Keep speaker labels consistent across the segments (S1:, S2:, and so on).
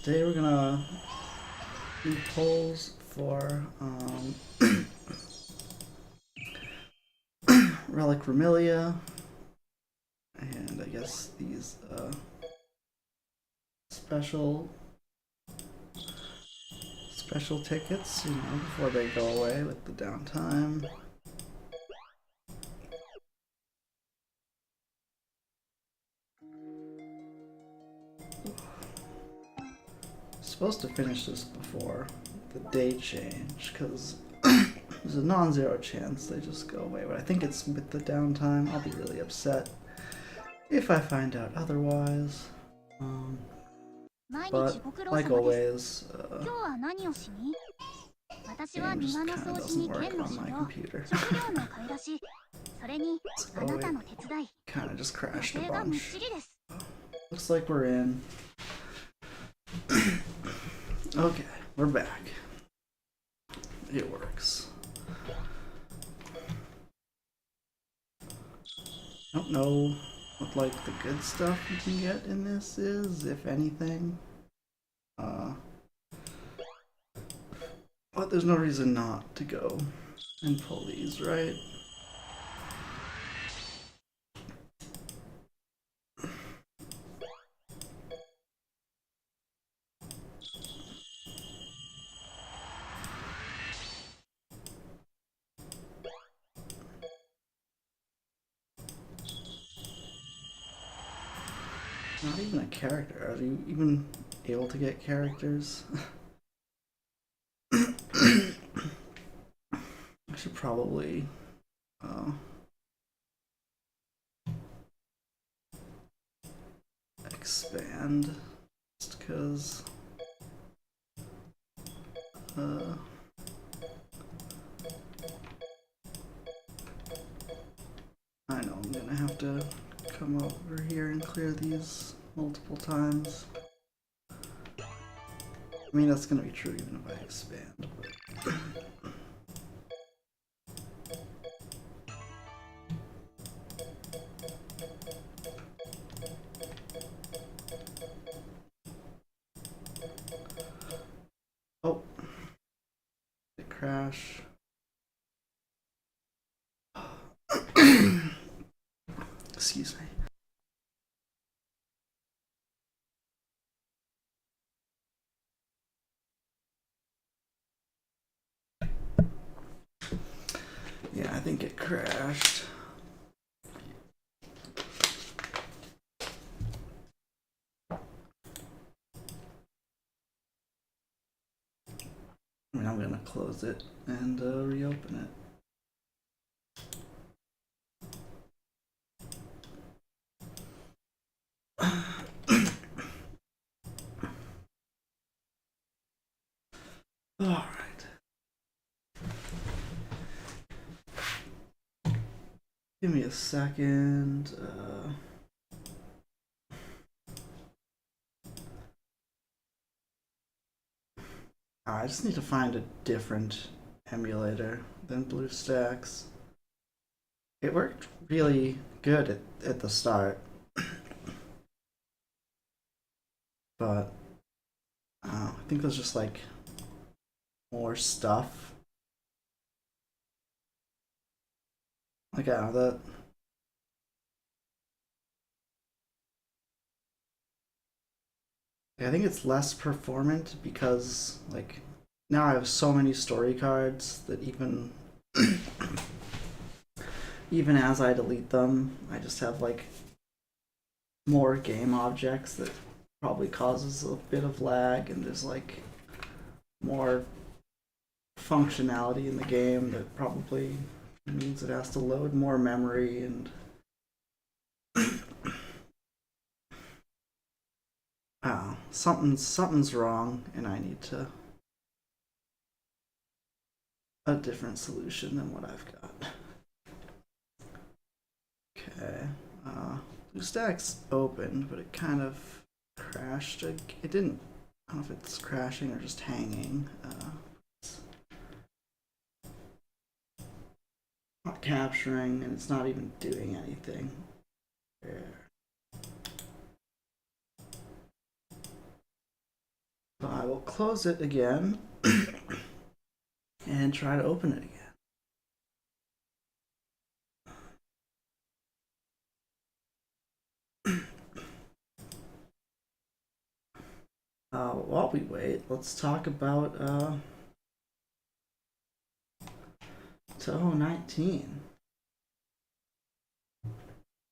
S1: Today we're gonna do polls for Relic Remilia, and I guess these special tickets, you know, before they go away with the downtime. Supposed to finish this before the day change, because there's a non-zero chance they just go away, but I think it's with the downtime. I'll be really upset if I find out otherwise. But like always, game just kind of doesn't work on my computer. So it kind of just crashed a bunch. Looks like we're in. Okay, we're back. It works. I don't know what like the good stuff you can get in this is, if anything. But there's no reason not to go and pull these, right? Not even a character. Are you even able to get characters? I should probably expand, just because I know I'm gonna have to come over here and clear these multiple times. I mean, that's gonna be true even if I expand, but oh, it crashed. Excuse me. Yeah, I think it crashed. I mean, I'm gonna close it and reopen it. All right. Give me a second. I just need to find a different emulator than BlueStacks. It worked really good at the start, but I think there's just like more stuff. Like that. I think it's less performant because like now I have so many story cards that even even as I delete them, I just have like more game objects that probably causes a bit of lag, and there's like more functionality in the game that probably means it has to load more memory, and something's wrong, and I need a different solution than what I've got. Okay, BlueStacks opened, but it kind of crashed. It didn't. I don't know if it's crashing or just hanging. It's not capturing, and it's not even doing anything. There. So I will close it again and try to open it again. While we wait, let's talk about Touhou 19.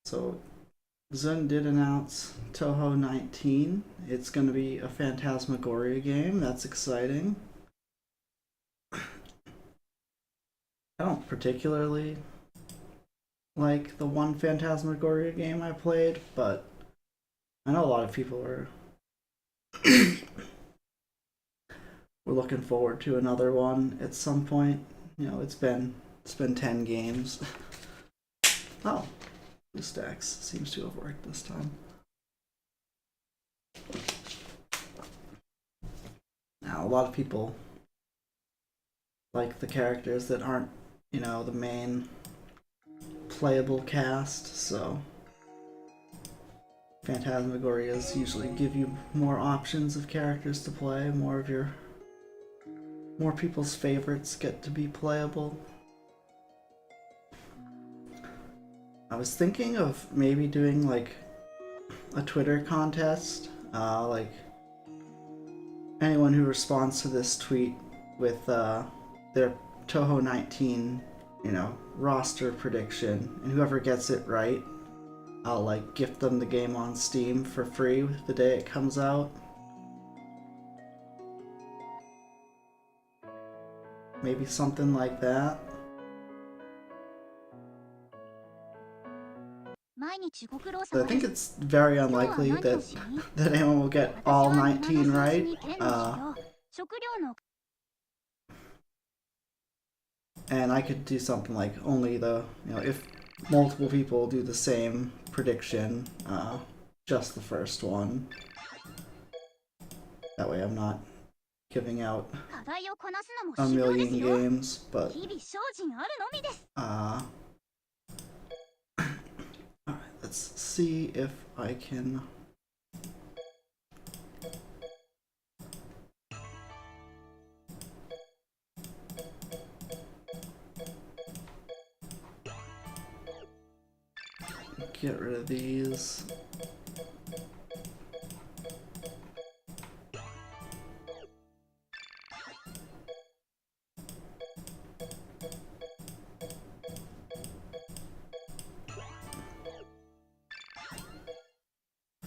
S1: So Zun did announce Touhou 19. It's going to be a Phantasmagoria game. That's exciting. I don't particularly like the one Phantasmagoria game I played, but I know a lot of people are we're looking forward to another one at some point. You know, it's been 10 games. Oh, BlueStacks seems to have worked this time. Now, a lot of people like the characters that aren't, you know, the main playable cast, so Phantasmagorias usually give you more options of characters to play, more people's favorites get to be playable. I was thinking of maybe doing like a Twitter contest, like anyone who responds to this tweet with their Touhou 19, you know, roster prediction, and whoever gets it right, I'll like gift them the game on Steam for free the day it comes out. Maybe something like that. But I think it's very unlikely that anyone will get all 19 right. And I could do something like only the, you know, if multiple people do the same prediction, just the first one. That way I'm not giving out a million games, but alright, let's see if I can get rid of these.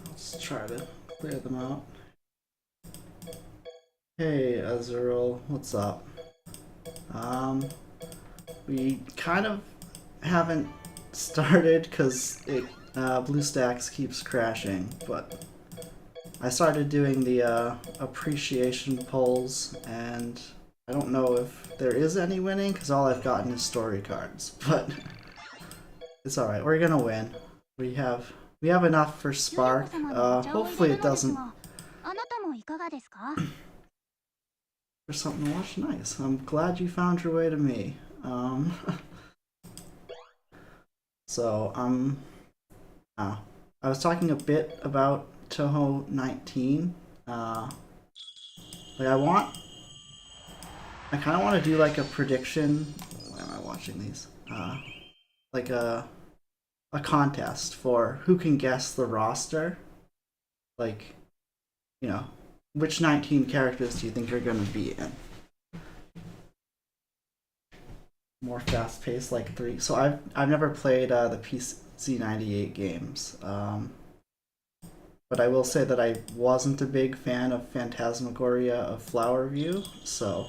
S1: Let's try to clear them out. Hey Azuril, what's up? We kind of haven't started because BlueStacks keeps crashing, but I started doing the appreciation polls, and I don't know if there is any winning because all I've gotten is story cards, but it's alright, we're gonna win. We have enough for Spark. Hopefully it doesn't for something to watch. Nice. I'm glad you found your way to me. So I was talking a bit about Touhou 19. Like I kind of want to do like a prediction. Why am I watching these? Like a contest for who can guess the roster. Like, you know, which 19 characters do you think are going to be in? More fast-paced, like 3. So I've never played the PC98 games, but I will say that I wasn't a big fan of Phantasmagoria of Flower View, so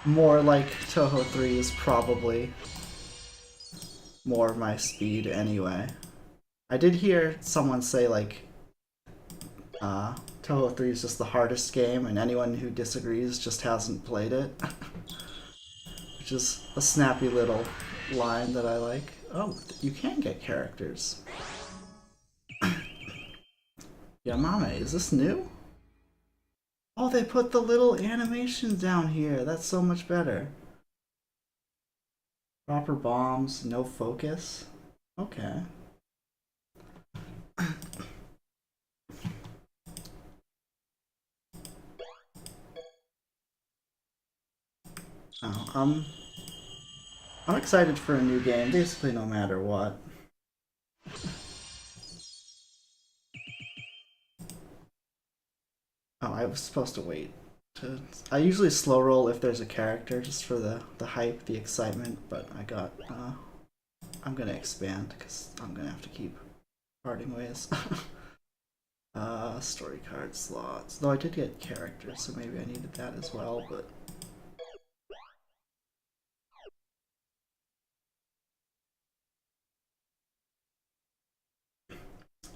S1: more like Touhou 3 is probably more my speed anyway. I did hear someone say like Touhou 3 is just the hardest game, and anyone who disagrees just hasn't played it. Which is a snappy little line that I like. Oh, you can get characters. Yamame, is this new? Oh, they put the little animation down here. That's so much better. Proper bombs, no focus. Okay. Oh, I'm excited for a new game, basically no matter what. Oh, I was supposed to wait. I usually slow roll if there's a character, just for the hype, the excitement, but I'm gonna expand, because I'm gonna have to keep parting ways. Story card slots. Though I did get characters, so maybe I needed that as well, but...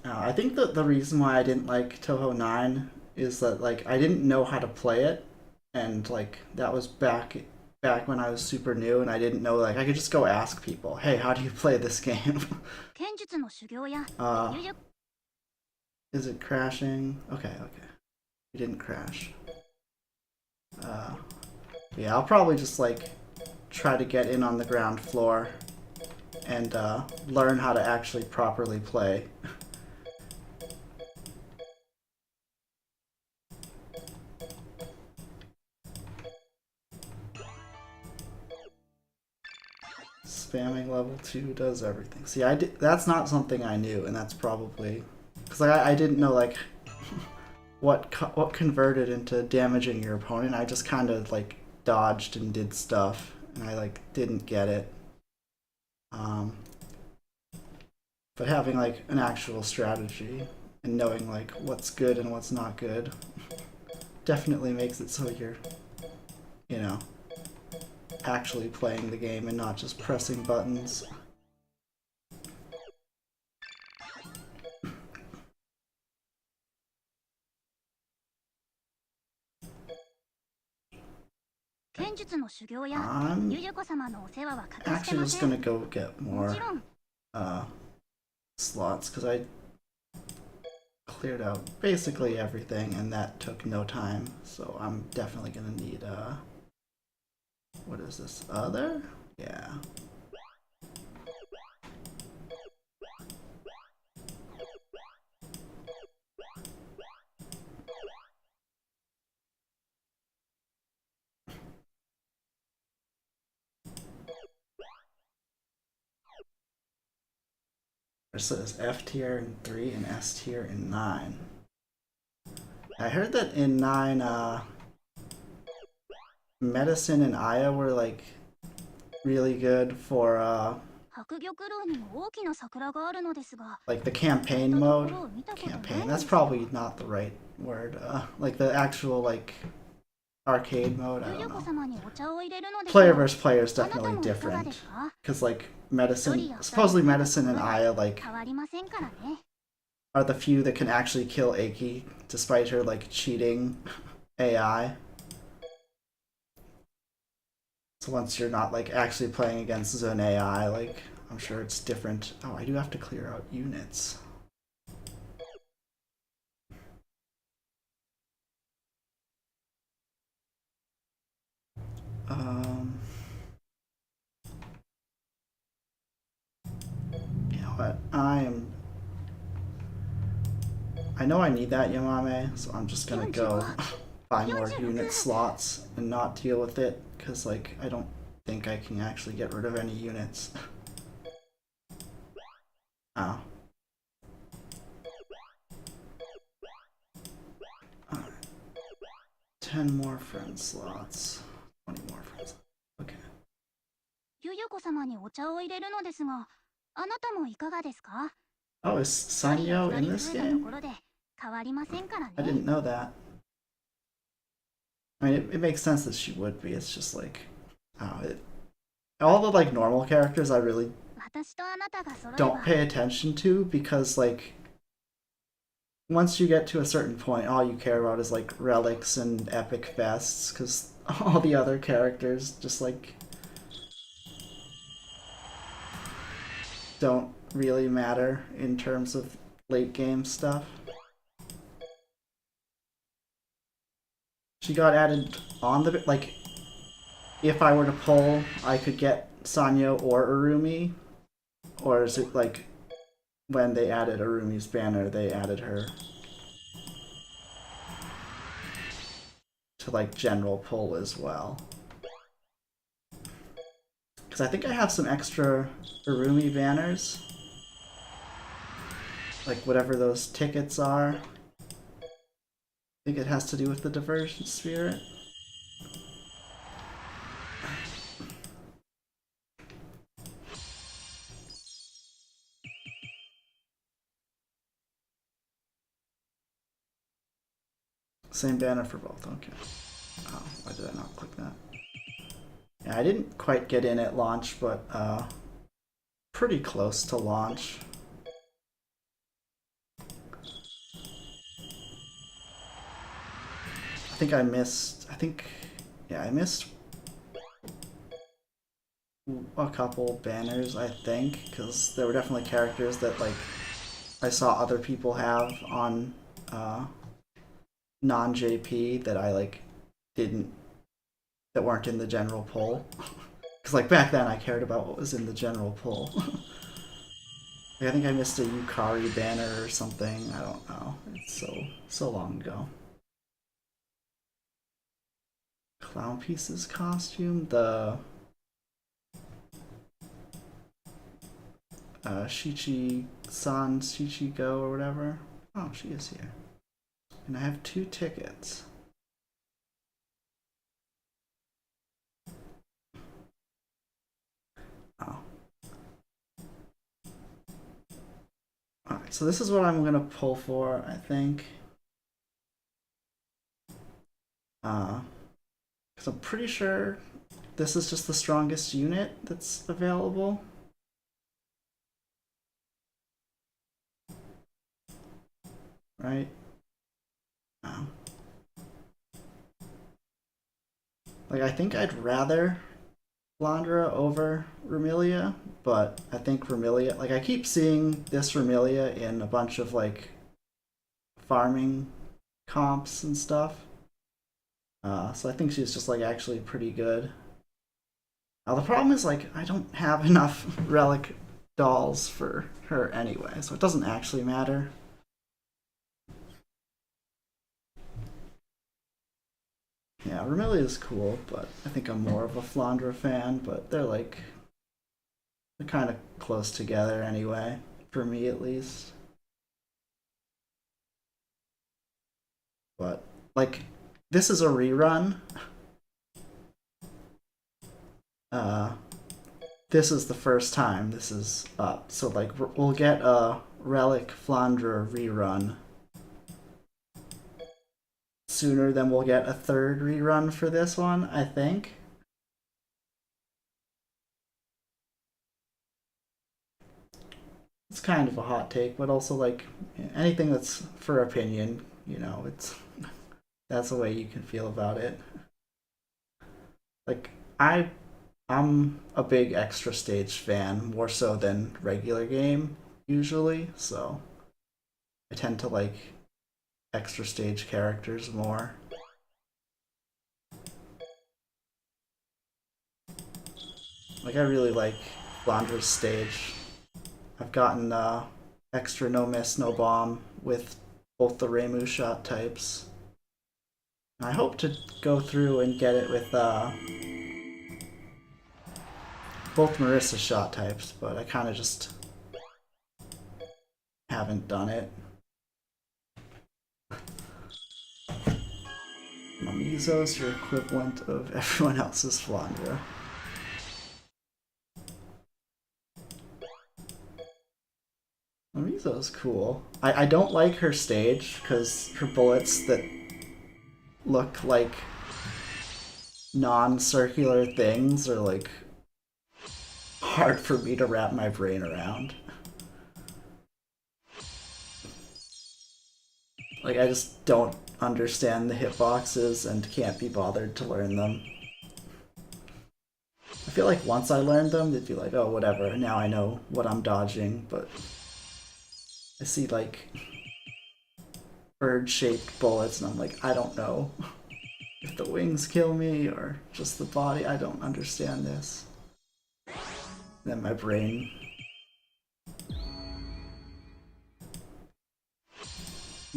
S1: I think that the reason why I didn't like Touhou 9 is that, like, I didn't know how to play it, and, like, that was back when I was super new, and I didn't know, like, I could just go ask people, hey, how do you play this game? uh, is it crashing? Okay. It didn't crash. Yeah, I'll probably just, like, try to get in on the ground floor and learn how to actually properly play. Spamming level 2 does everything. See, that's not something I knew, and that's probably... Because I didn't know, like, what converted into damaging your opponent. I just kind of, like, dodged and did stuff, and I, like, didn't get it. But having, like, an actual strategy and knowing, like, what's good and what's not good definitely makes it so you're, you know, actually playing the game and not just pressing buttons. I'm actually just gonna go get more slots, because I cleared out basically everything and that took no time, so I'm definitely gonna need what is this, other? Yeah. It says F tier in 3 and S tier in 9. I heard that in 9, medicine and Aya were, like, really good for, like, the campaign mode. Campaign, that's probably not the right word. Like, the actual, like, arcade mode, I don't know. Player versus player is definitely different. Because, like, medicine, supposedly medicine and Aya, like, are the few that can actually kill Aki, despite her, like, cheating AI. So once you're not, like, actually playing against Zone AI, like, I'm sure it's different. Oh, I do have to clear out units. You know what? I know I need that Yamame, so I'm just gonna go buy more unit slots and not deal with it, because, like, I don't think I can actually get rid of any units. Oh. Alright. 10 more friend slots. 20 more friends. Okay. Oh, is Sanyo in this game? I didn't know that. I mean, it makes sense that she would be. It's just like, all the, like, normal characters I really don't pay attention to, because, like, once you get to a certain point, all you care about is, like, relics and epic vests, because all the other characters just, like, don't really matter in terms of late game stuff. She got added on the, like, if I were to pull, I could get Sanyo or Urumi, or is it, like, when they added Arumi's banner, they added her to, like, general pull as well? Because I think I have some extra Urumi banners. Like whatever those tickets are. I think it has to do with the diversion spirit. Same banner for both, okay. Oh, why did I not click that? Yeah, I didn't quite get in at launch, but pretty close to launch. I think I missed, I missed a couple banners, I think, because there were definitely characters that, like, I saw other people have on non-JP that I, like, that weren't in the general poll. Because, like, back then I cared about what was in the general poll. Like, I think I missed a Yukari banner or something, I don't know. It's so long ago. Clown Pieces costume, the Shichi-san, Shichi-go or whatever. Oh, she is here. And I have 2 tickets. Oh. Alright, so this is what I'm gonna pull for, I think. Because I'm pretty sure this is just the strongest unit that's available. Right? Oh. Like, I think I'd rather Flandra over Remilia, but I think Remilia, like, I keep seeing this Remilia in a bunch of, like, farming comps and stuff. So I think she's just, like, actually pretty good. Now, the problem is, like, I don't have enough Relic dolls for her anyway, so it doesn't actually matter. Yeah, Remilia is cool, but I think I'm more of a Flandra fan, but they're kind of close together anyway, for me at least. But, like, this is a rerun. This is the first time this is up, so, like, we'll get a Relic Flandra rerun sooner than we'll get a 3rd rerun for this one, I think. It's kind of a hot take, but also, like, anything that's for opinion, you know, that's the way you can feel about it. Like, I'm a big extra stage fan, more so than regular game usually, so I tend to like extra stage characters more. Like, I really like Flandra's stage. I've gotten extra no miss, no bomb with both the Reimu shot types. I hope to go through and get it with both Marissa's shot types, but I kind of just haven't done it. Mamizo's your equivalent of everyone else's Flandra. Mamizo's cool. I don't like her stage because her bullets that look like non-circular things are like hard for me to wrap my brain around. Like, I just don't understand the hitboxes and can't be bothered to learn them. I feel like once I learned them, they'd be like, oh, whatever, now I know what I'm dodging, but I see, like, bird-shaped bullets, and I'm like, I don't know if the wings kill me or just the body. I don't understand this. And then my brain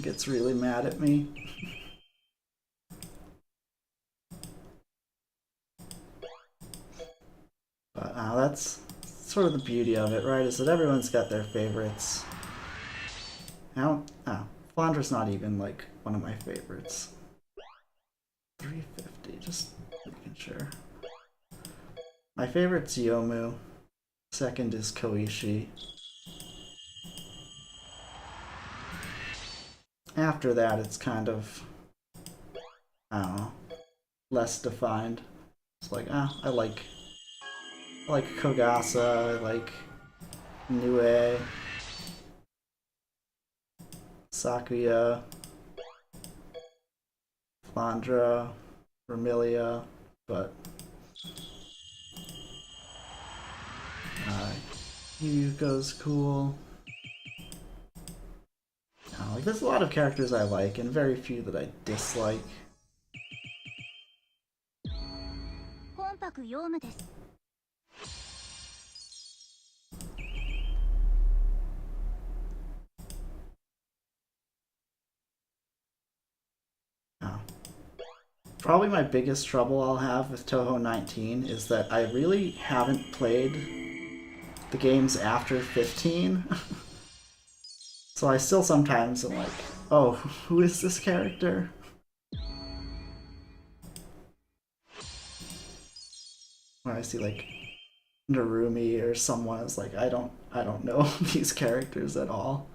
S1: gets really mad at me. But that's sort of the beauty of it, right? Is that everyone's got their favorites. Flandra's not even like one of my favorites. 350, just making sure. My favorite's Zemoo. Second is Koishi. After that, it's kind of, I don't know, less defined. It's like, I like Kogasa, I like Nue, Sakuya, Flandra, Remilia, but Yuko's cool. Like, there's a lot of characters I like and very few that I dislike. Probably my biggest trouble I'll have with Touhou 19 is that I really haven't played the games after 15. So I still sometimes am like, oh, who is this character? When I see like Narumi or someone, is like, I don't know these characters at all.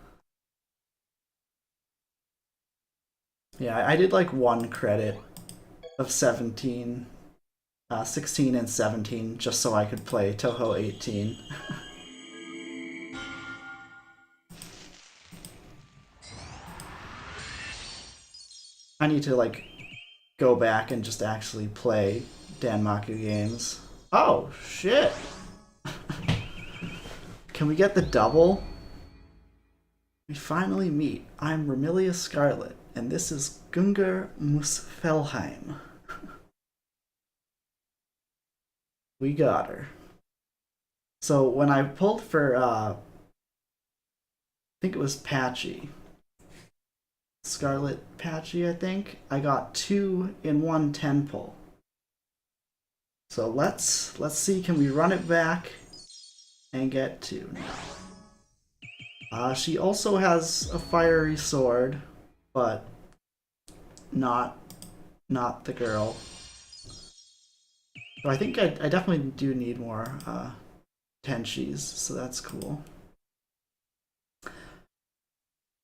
S1: Yeah, I did like one credit of 16 and 17 just so I could play Touhou 18. I need to like go back and just actually play Danmaku games. Oh shit! Can we get the double? We finally meet. I'm Remilia Scarlet, and this is Gungar Muspelheim. We got her. So when I pulled for, I think it was Patchy. Scarlet Patchy, I think. I got 2 in 1 10 pull. So let's see, can we run it back and get 2 now? She also has a fiery sword, but not the girl. So I think I definitely do need more Tenshis, so that's cool.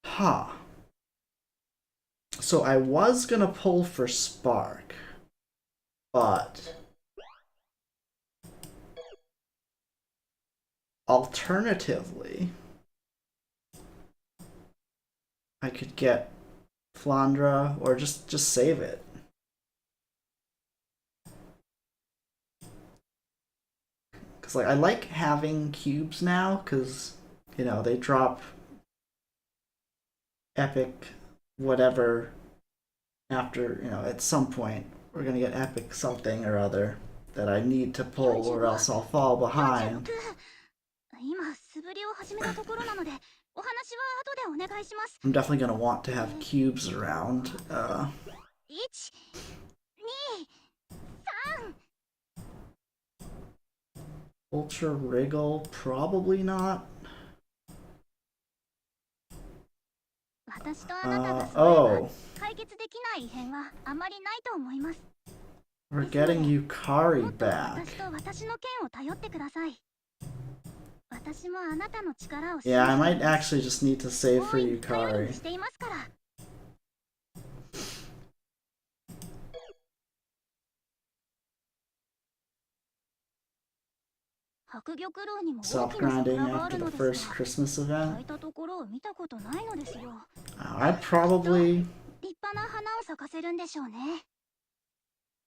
S1: Huh. So I was gonna pull for Spark, but alternatively, I could get Flandra or just save it. Cause like I like having cubes now, cause you know they drop epic whatever after, you know, at some point we're gonna get epic something or other that I need to pull or else I'll fall behind. I'm definitely gonna want to have cubes around. Ultra Wriggle, probably not. Oh. We're getting Yukari back. Yeah, I might actually just need to save for Yukari. Stop grinding after the first Christmas event. I'd probably...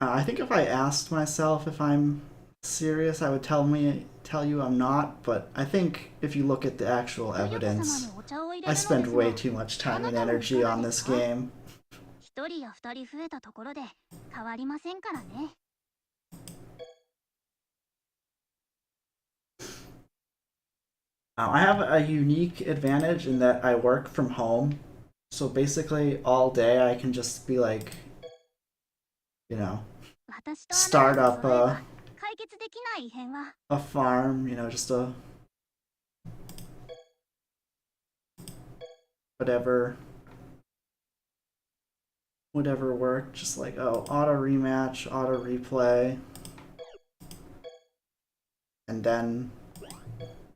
S1: I think if I asked myself if I'm serious, I would tell you I'm not, but I think if you look at the actual evidence, I spend way too much time and energy on this game. I have a unique advantage in that I work from home, so basically all day I can just be like, you know, start up a farm, you know, just a whatever worked, just like, oh, auto rematch, auto replay, and then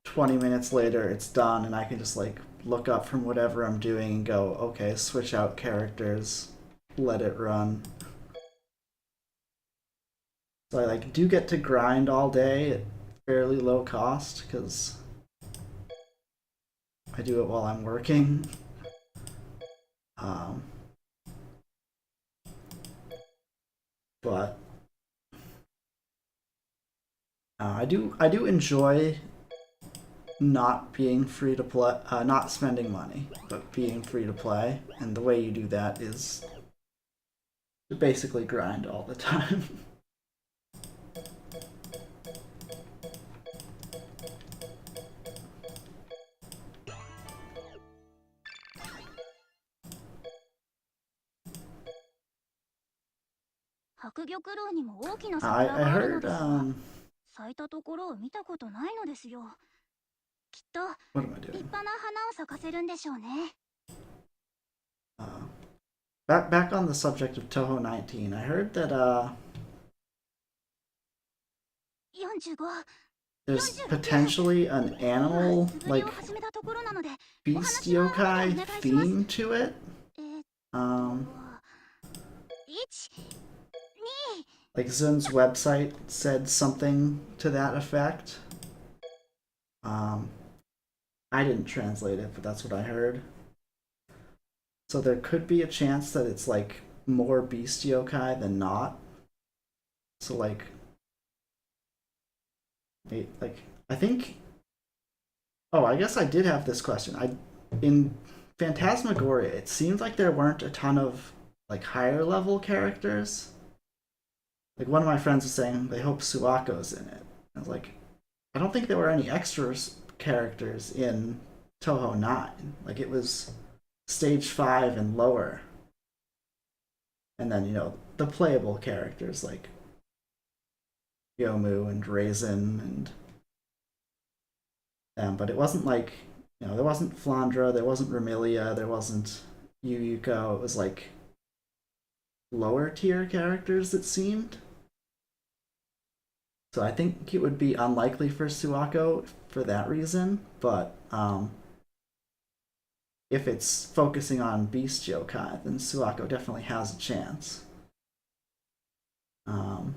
S1: 20 minutes later it's done and I can just like look up from whatever I'm doing and go, okay, switch out characters, let it run. So I like do get to grind all day at fairly low cost because I do it while I'm working. But I do enjoy not being free to play, not spending money, but being free to play. And the way you do that is to basically grind all the time. I heard, what am I doing? Back on the subject of Touhou 19, I heard that there's potentially an animal, like, beast yokai theme to it. Like Zun's website said something to that effect. I didn't translate it, but that's what I heard. So there could be a chance that it's like more beast yokai than not. So like I think. Oh, I guess I did have this question. In Phantasmagoria, it seemed like there weren't a ton of like higher level characters. Like one of my friends was saying they hope Suako's in it. I was like, I don't think there were any extra characters in Touhou 9. Like it was stage 5 and lower. And then, you know, the playable characters like Yomu and Raisin and them, but it wasn't like, you know, there wasn't Flandra, there wasn't Remilia, there wasn't Yuyuko. It was like lower tier characters, it seemed. So I think it would be unlikely for Suako for that reason, but if it's focusing on Beast Yokai, then Suako definitely has a chance. I'm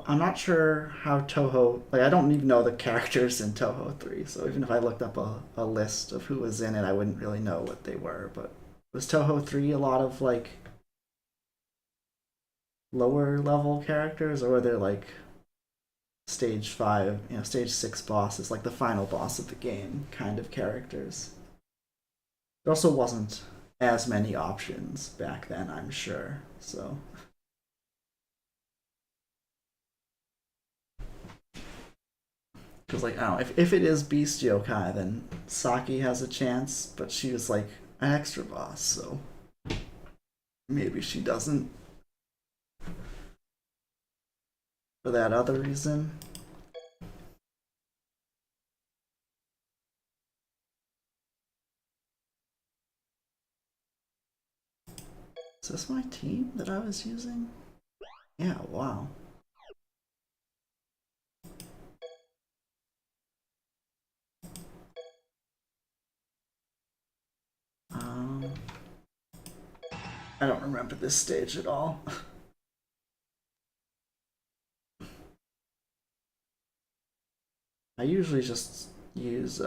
S1: not sure how Touhou, like I don't even know the characters in Touhou 3, so even if I looked up a list of who was in it, I wouldn't really know what they were, but was Touhou 3 a lot of like lower level characters, or were there like stage 5, you know, stage 6 bosses, like the final boss of the game kind of characters? There also wasn't as many options back then, I'm sure, so. Because, like, I don't know, if it is Beast Yokai, then Saki has a chance, but she was, like, an extra boss, so maybe she doesn't. For that other reason. Is this my team that I was using? Yeah, wow. I don't remember this stage at all. I usually just use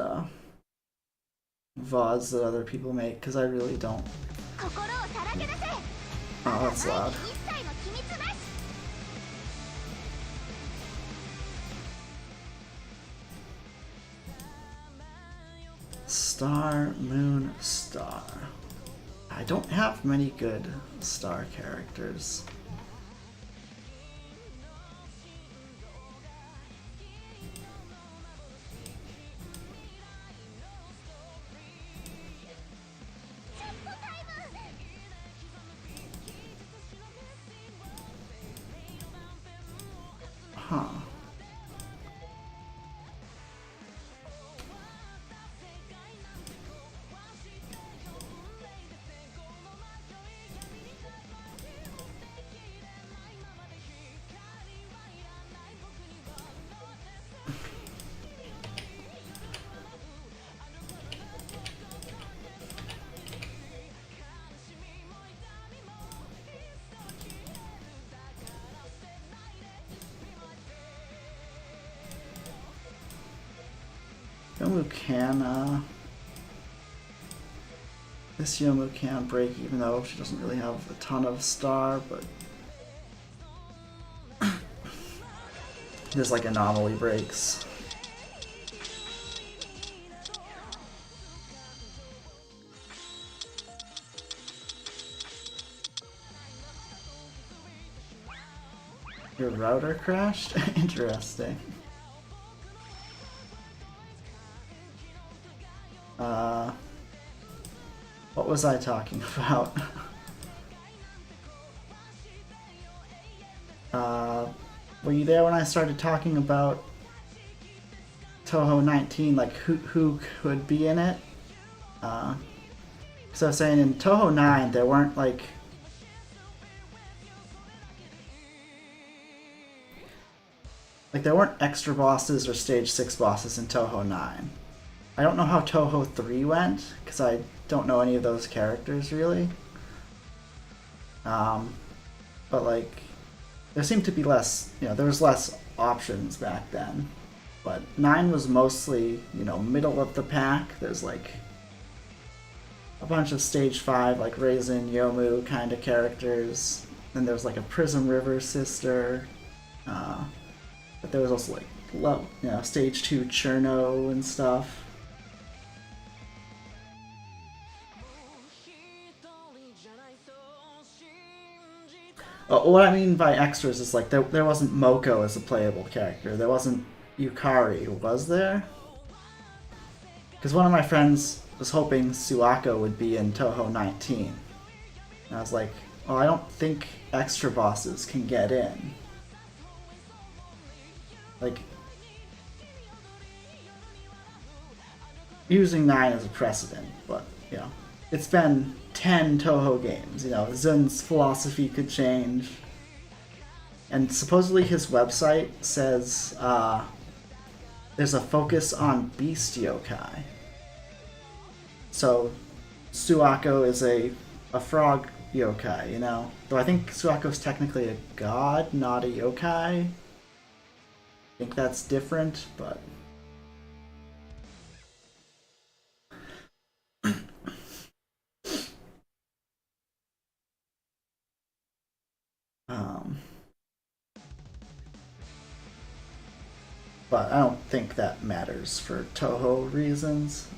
S1: VODs that other people make because I really don't. Oh, that's loud. Star, Moon, Star. I don't have many good star characters. Yomu can, this Yomu can break even though she doesn't really have a ton of star, but there's like anomaly breaks. Your router crashed? Interesting. What was I talking about? Were you there when I started talking about Touhou 19, like who could be in it? So I was saying in Touhou 9 there weren't like there weren't extra bosses or stage 6 bosses in Touhou 9. I don't know how Touhou 3 went, because I don't know any of those characters really. But like, there seemed to be less, there was less options back then. But 9 was mostly, middle of the pack. There's like a bunch of stage 5, like Raisin, Yomu kind of characters. Then there's like a Prism River sister. But there was also like, stage 2 Cherno and stuff. What I mean by extras is like there wasn't Moko as a playable character. There wasn't Yukari, was there? Because one of my friends was hoping Suako would be in Touhou 19. And I was like, well, I don't think extra bosses can get in. Like, using 9 as a precedent, but, it's been 10 Touhou games, Zun's philosophy could change. And supposedly his website says there's a focus on beast yokai. So Suako is a frog yokai, Though I think Suako's technically a god, not a yokai. I think that's different, but but I don't think that matters for Touhou reasons.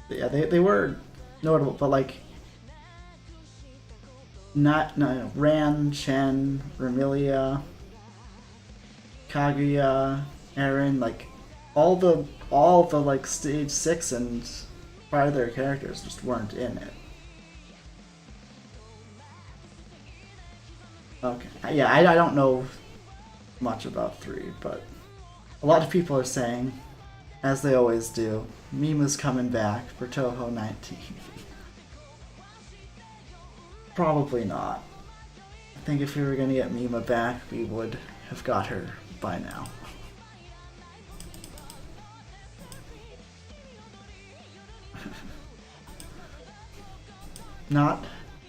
S1: Yeah, they were notable, but like Ran, Chen, Remilia, Kaguya, Eren, like all the like stage 6 and farther characters just weren't in it. Okay, yeah, I don't know much about 3, but a lot of people are saying, as they always do, Mima's coming back for Touhou 19. Probably not. I think if we were going to get Mima back, we would have got her by now.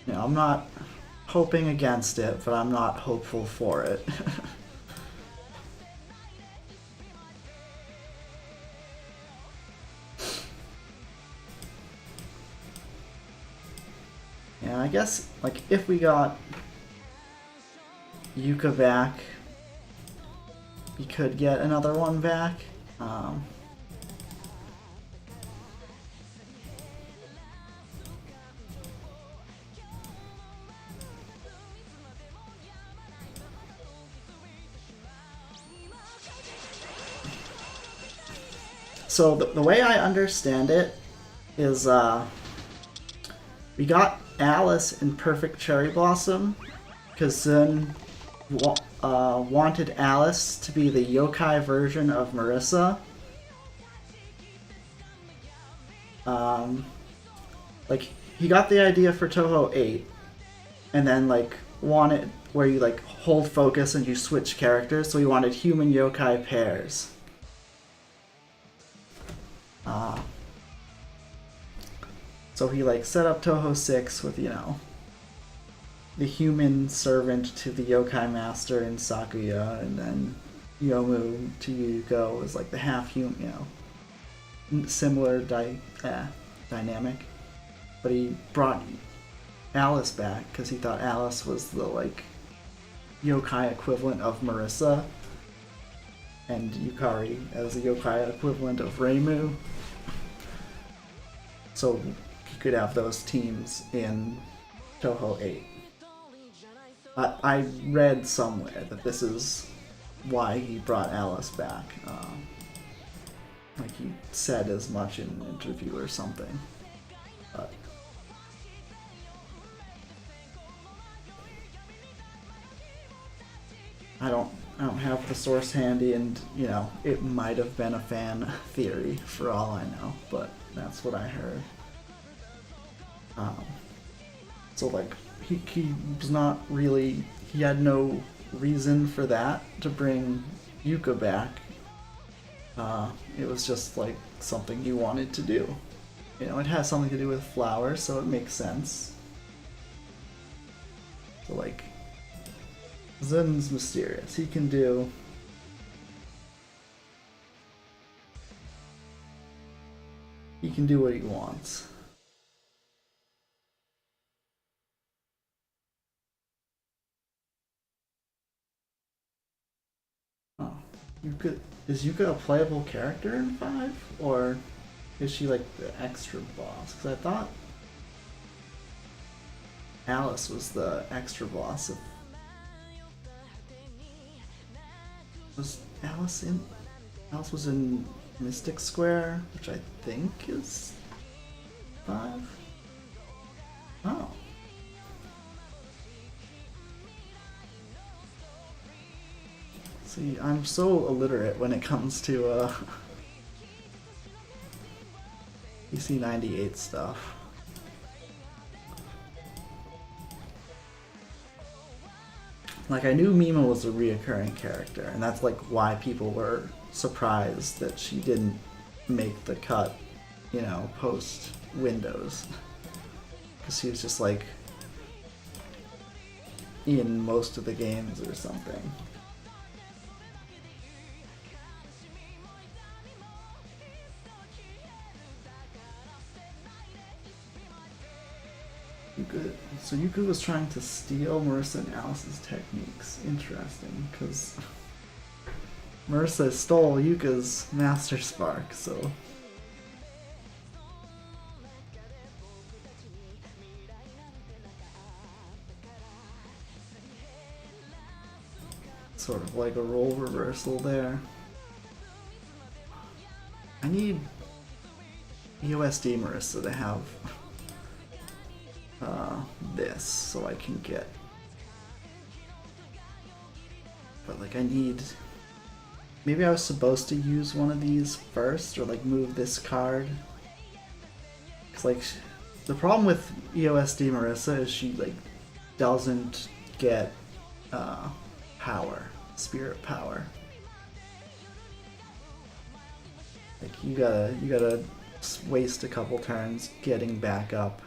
S1: I'm not hoping against it, but I'm not hopeful for it. Yeah, I guess, like, if we got Yuka back, we could get another one back. So the way I understand it is we got Alice in Perfect Cherry Blossom because Zun wanted Alice to be the yokai version of Marissa. Like, he got the idea for Touhou 8 and then like wanted where you like hold focus and you switch characters, so he wanted human yokai pairs. So he like set up Touhou 6 with, the human servant to the yokai master in Sakuya, and then Yomu to Yuko was like the half human, similar dynamic, but he brought Alice back because he thought Alice was the like yokai equivalent of Marissa, and Yukari as the yokai equivalent of Reimu. So he could have those teams in Touhou 8. I read somewhere that this is why he brought Alice back. Like he said as much in an interview or something. But I don't have the source handy, and it might have been a fan theory for all I know, but that's what I heard. So like he was not really, he had no reason for that to bring Yuka back. It was just like something he wanted to do. It has something to do with flowers, so it makes sense. So like, Zen's mysterious. He can do what he wants. Oh, is Yuka a playable character in 5, or is she like the extra boss? Because I thought Alice was the extra boss of. Was Alice in? Alice was in Mystic Square, which I think is 5. Oh. See, I'm so illiterate when it comes to PC98 stuff. Like, I knew Mima was a reoccurring character, and that's like why people were surprised that she didn't make the cut, post Windows. Because she was just like in most of the games or something. So Yuka was trying to steal Marissa and Alice's techniques. Interesting, because Marissa stole Yuka's Master Spark, so. Sort of like a role reversal there. I need EOSD Marissa to have this so I can get, but like I need, maybe I was supposed to use one of these first, or like move this card, because like the problem with EOSD Marissa is she like doesn't get power, spirit power. Like you gotta waste a couple turns getting back up,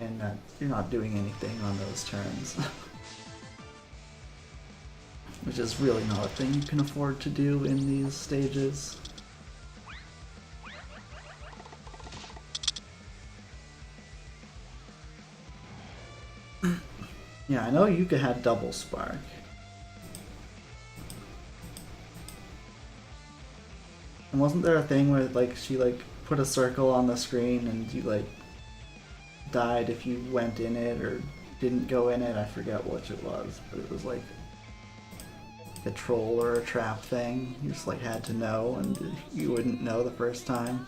S1: and you're not doing anything on those turns. Which is really not a thing you can afford to do in these stages. Yeah, I know Yuka had double spark. And wasn't there a thing where like she like put a circle on the screen and you like died if you went in it or didn't go in it? I forget which it was, but it was like a troll or a trap thing. You just like had to know, and you wouldn't know the first time.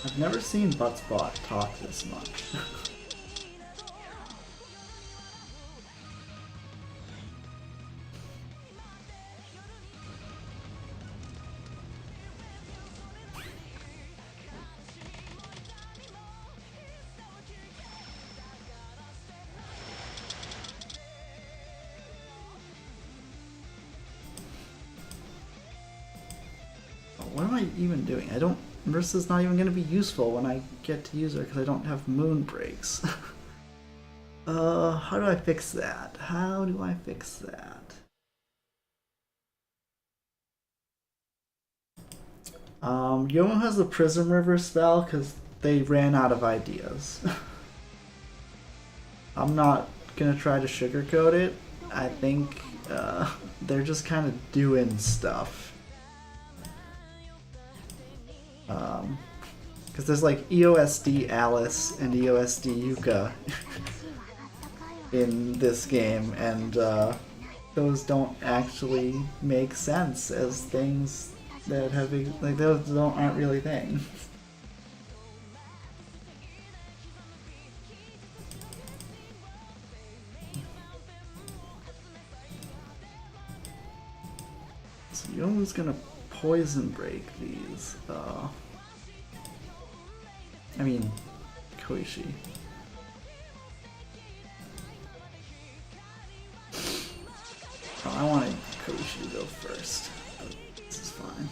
S1: I've never seen Buttsbot talk this much. I even doing? I don't. Marisa's not even going to be useful when I get to use her because I don't have moon breaks. How do I fix that? How do I fix that? Yomo has the Prism River spell because they ran out of ideas. I'm not gonna try to sugarcoat it. I think they're just kind of doing stuff. Because there's like EOSD Alice and EOSD Yuka in this game, and those don't actually make sense as things that have, like, those aren't really things. So Yomu's gonna poison break these. I mean, Koishi. Oh, I wanted Koishi to go first, but this is fine.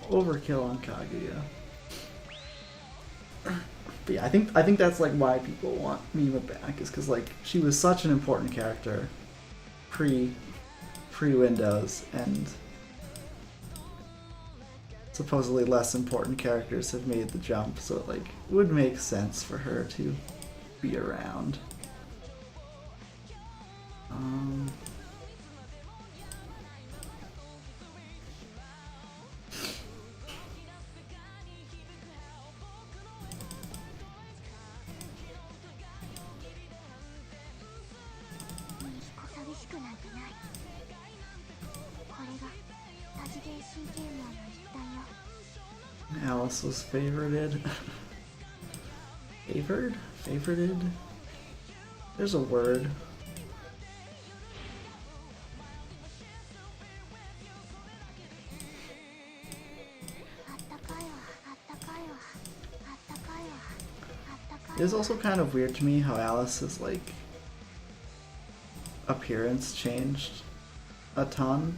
S1: Overkill on Kaguya. But yeah, I think that's like why people want Mima back, is because like she was such an important character pre Windows, and supposedly less important characters have made the jump, so it like would make sense for her to be around. Alice was favorited. Favorited? There's a word. It is also kind of weird to me how Alice's like appearance changed a ton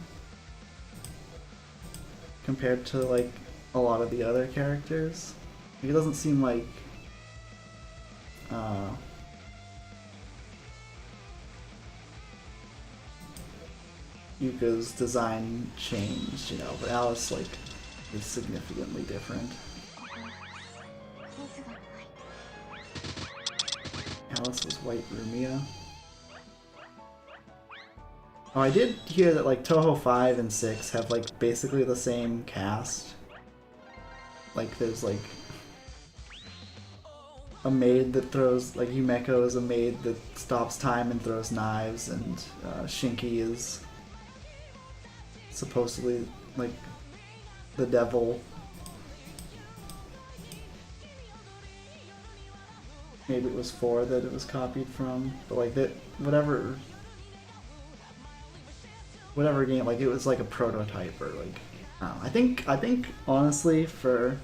S1: compared to like a lot of the other characters. It doesn't seem like Yuka's design changed, you know, but Alice like is significantly different. Alice was white Remilia. Oh, I did hear that like Touhou 5 and 6 have like basically the same cast. Like there's like a maid that throws, like Yumeko is a maid that stops time and throws knives, and Shinki is supposedly like the devil. Maybe it was 4 that it was copied from, but like that, whatever game, like it was like a prototype, or like I think honestly for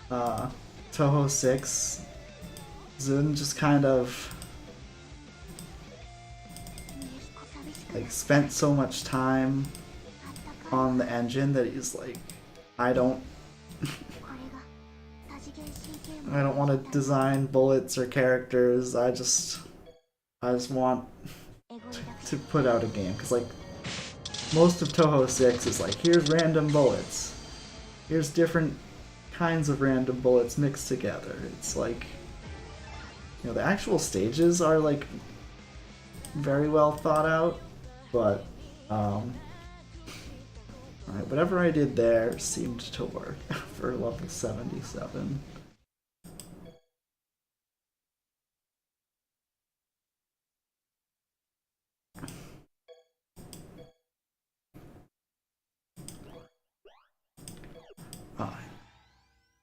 S1: Touhou 6, Zun just kind of like spent so much time on the engine that he's like, I don't want to design bullets or characters. I just want to put out a game, because like most of Touhou 6 is like, here's random bullets, here's different kinds of random bullets mixed together. It's like, you know, the actual stages are like very well thought out, but whatever I did there seemed to work for level 77.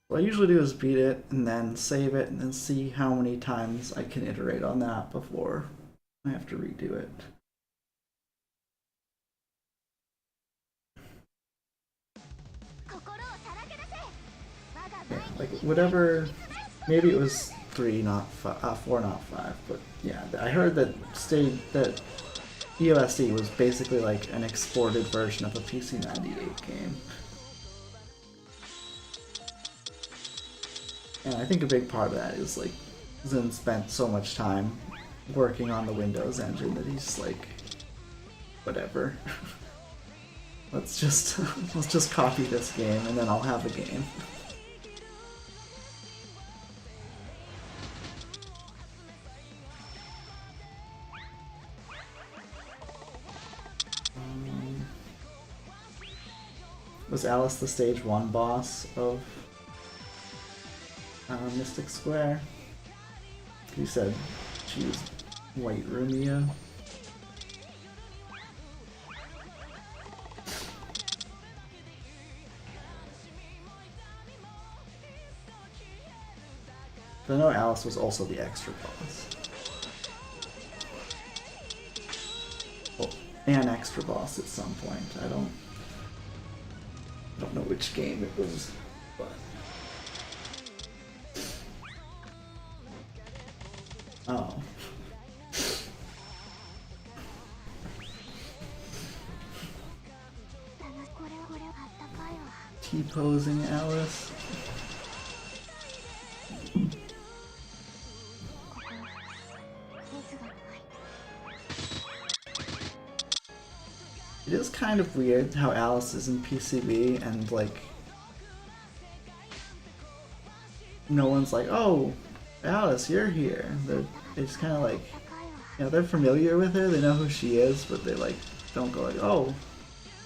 S1: What I usually do is beat it and then save it and then see how many times I can iterate on that before I have to redo it. Yeah, like whatever, maybe it was 3, not 4, not 5. But yeah, I heard that EOSD was basically like an exported version of a PC98 game. And I think a big part of that is like Zen spent so much time working on the Windows engine that he's like, whatever. let's just copy this game and then I'll have a game. Was Alice the stage 1 boss of Mystic Square? You said she was White Remilia. I know Alice was also the extra boss. Well, an extra boss at some point. I don't know which game it was, but oh. T-posing Alice. It is kind of weird how Alice is in PCB and like no one's like, oh, Alice, you're here. They're just kind of like, you know, they're familiar with her, they know who she is, but they like don't go like, oh,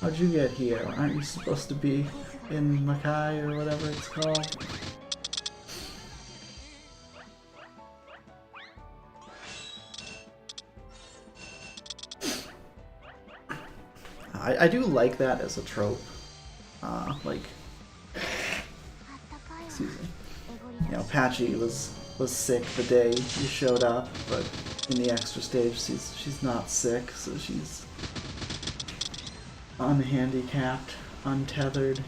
S1: how'd you get here? Aren't you supposed to be in Makai or whatever it's called? I do like that as a trope. Like, excuse me. You know, Patchy was sick the day you showed up, but in the extra stage she's not sick, so she's unhandicapped, untethered.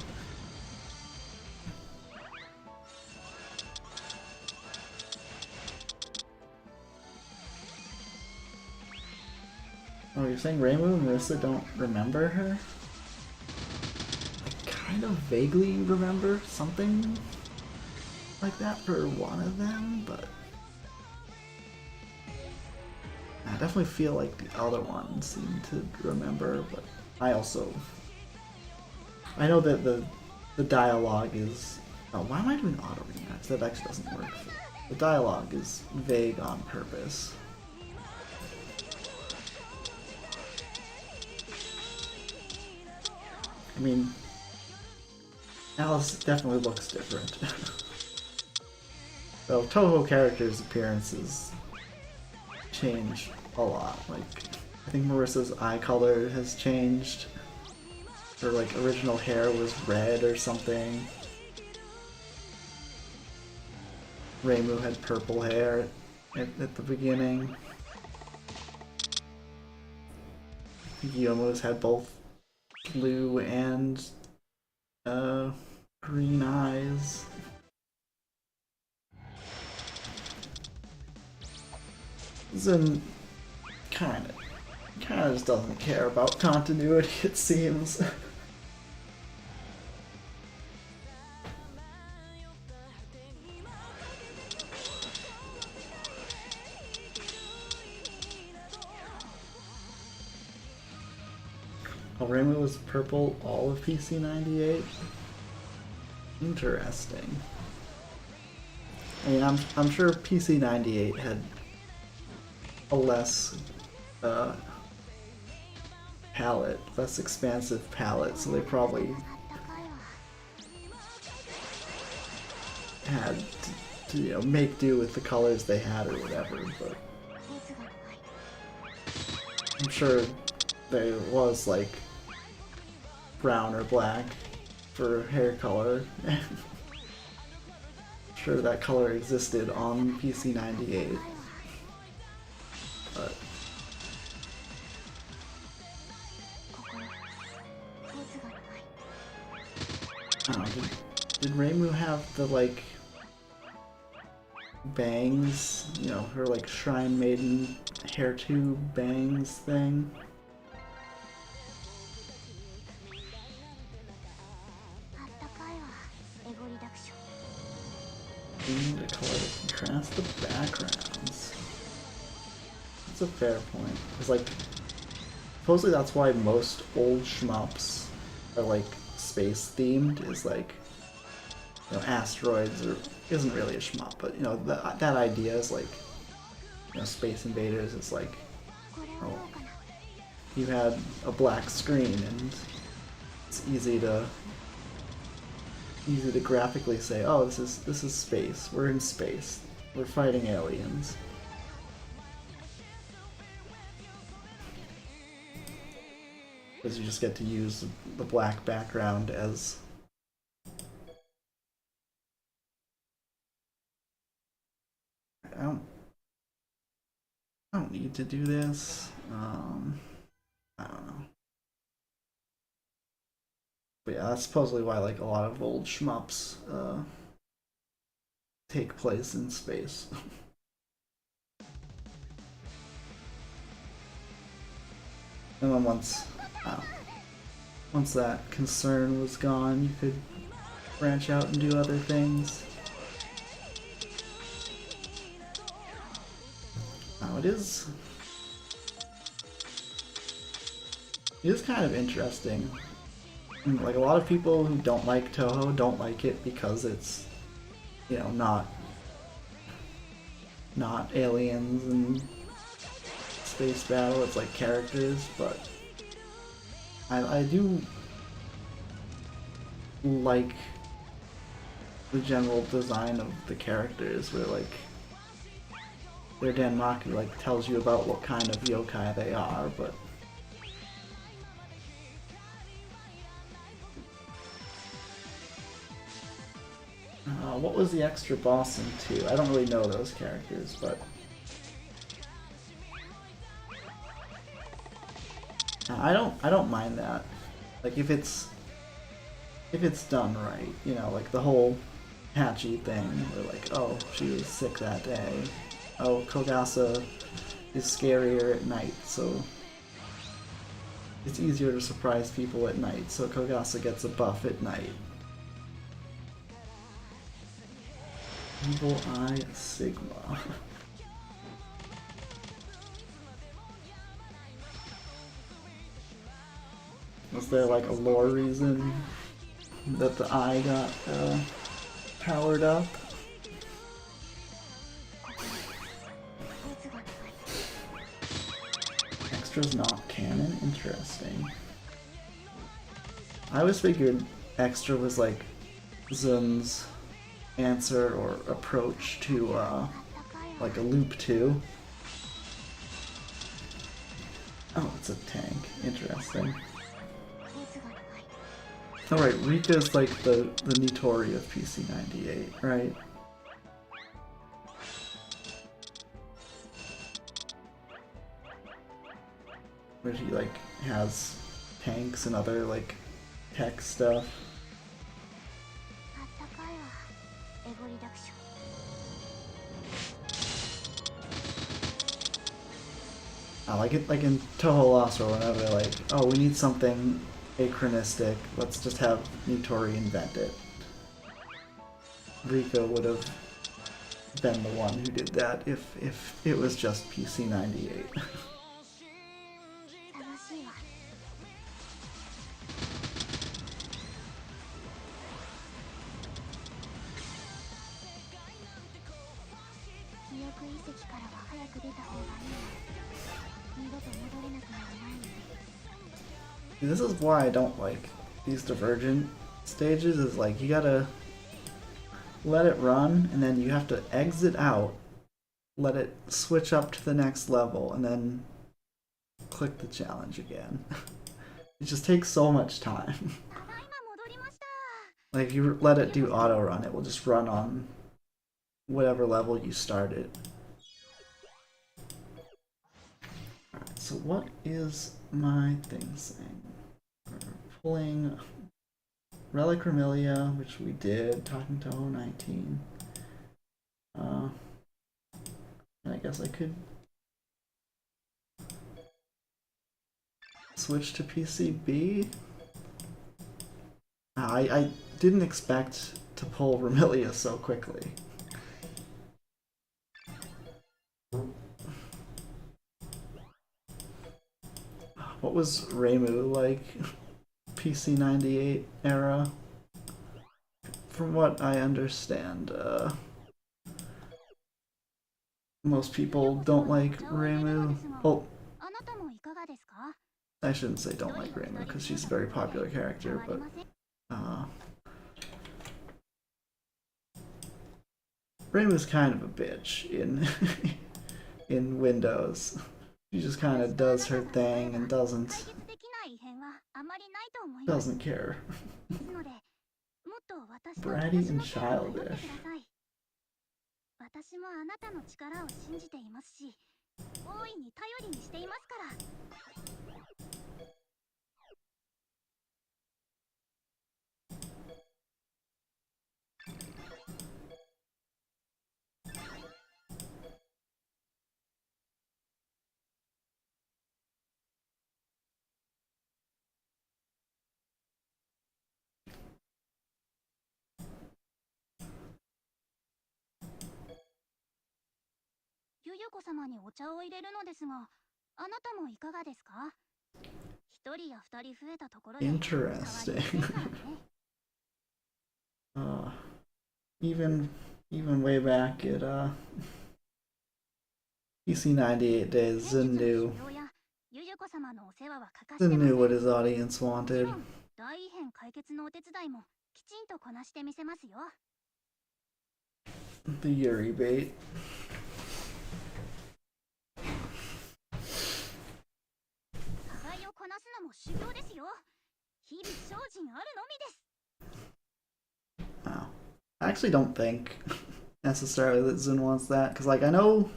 S1: Oh, you're saying Reimu and Marissa don't remember her? I kind of vaguely remember something like that for one of them, but I definitely feel like the other ones seem to remember, but I know that the dialogue is... Oh, why am I doing auto rematch? That actually doesn't work. The dialogue is vague on purpose. I mean, Alice definitely looks different. Though Touhou characters' appearances change a lot. Like, I think Marissa's eye color has changed. Her like original hair was red or something. Reimu had purple hair at the beginning. I think Yomo's had both blue and green eyes. Zen kinda just doesn't care about continuity, it seems. Oh, Reimu was purple all of PC98? Interesting. I mean, I'm sure PC98 had a less palette, less expansive palette, so they probably had to you know, make do with the colors they had or whatever, but I'm sure there was like brown or black for hair color. Sure that color existed on PC98. But I don't know, did Reimu have the like bangs, you know, her like Shrine Maiden hair tube bangs thing. We need a color to contrast the backgrounds. That's a fair point. It's like, supposedly that's why most old shmups are like space themed, is like, you know, asteroids or isn't really a shmup, but you know, that idea is like, you know, Space Invaders is like, oh, you had a black screen and it's easy to graphically say, oh, this is space. We're in space. We're fighting aliens. Because you just get to use the black background as I don't need to do this. I don't know. But yeah, that's supposedly why like a lot of old shmups take place in space. And then once that concern was gone, you could branch out and do other things. Now it is kind of interesting. Like a lot of people who don't like Touhou don't like it because it's, you know, not aliens and space battle, it's like characters, but I do like the general design of the characters where like their Danmaku like tells you about what kind of yokai they are, but what was the extra boss in 2? I don't really know those characters, but I don't mind that. Like if it's done right, you know, like the whole Hachi thing, where like, oh, she was sick that day. Oh, Kogasa is scarier at night, so it's easier to surprise people at night, so Kogasa gets a buff at night. Evil Eye Sigma. Was there like a lore reason that the eye got powered up? Extra's not canon? Interesting. I always figured Extra was like Zun's answer or approach to like a loop 2. Oh, it's a tank. Interesting. Alright, Rika's like the Nitori of PC98, right? Where she like has tanks and other like tech stuff. Like in Touhou Lost or whenever they're like, oh, we need something achronistic, let's just have Nitori invent it. Rika would have been the one who did that if it was just PC98. This is why I don't like these divergent stages, is like you gotta let it run and then you have to exit out, let it switch up to the next level, and then click the challenge again. It just takes so much time. Like if you let it do auto run, it will just run on whatever level you started. Alright, so what is my thing saying? We're pulling Relic Remilia, which we did, Talking TH19. guess I could switch to PCB. I didn't expect to pull Remilia so quickly. What was Reimu like? PC98 era? From what I understand, most people don't like Reimu. Well, I shouldn't say don't like Reimu because she's a very popular character, but Reimu's kind of a bitch in in Windows. She just kind of does her thing and doesn't care. Bratty and childish. Interesting. Even way back at PC98 days, Zen knew what his audience wanted. The Yuri bait. Wow. I actually don't think necessarily that Zun wants that, because like I know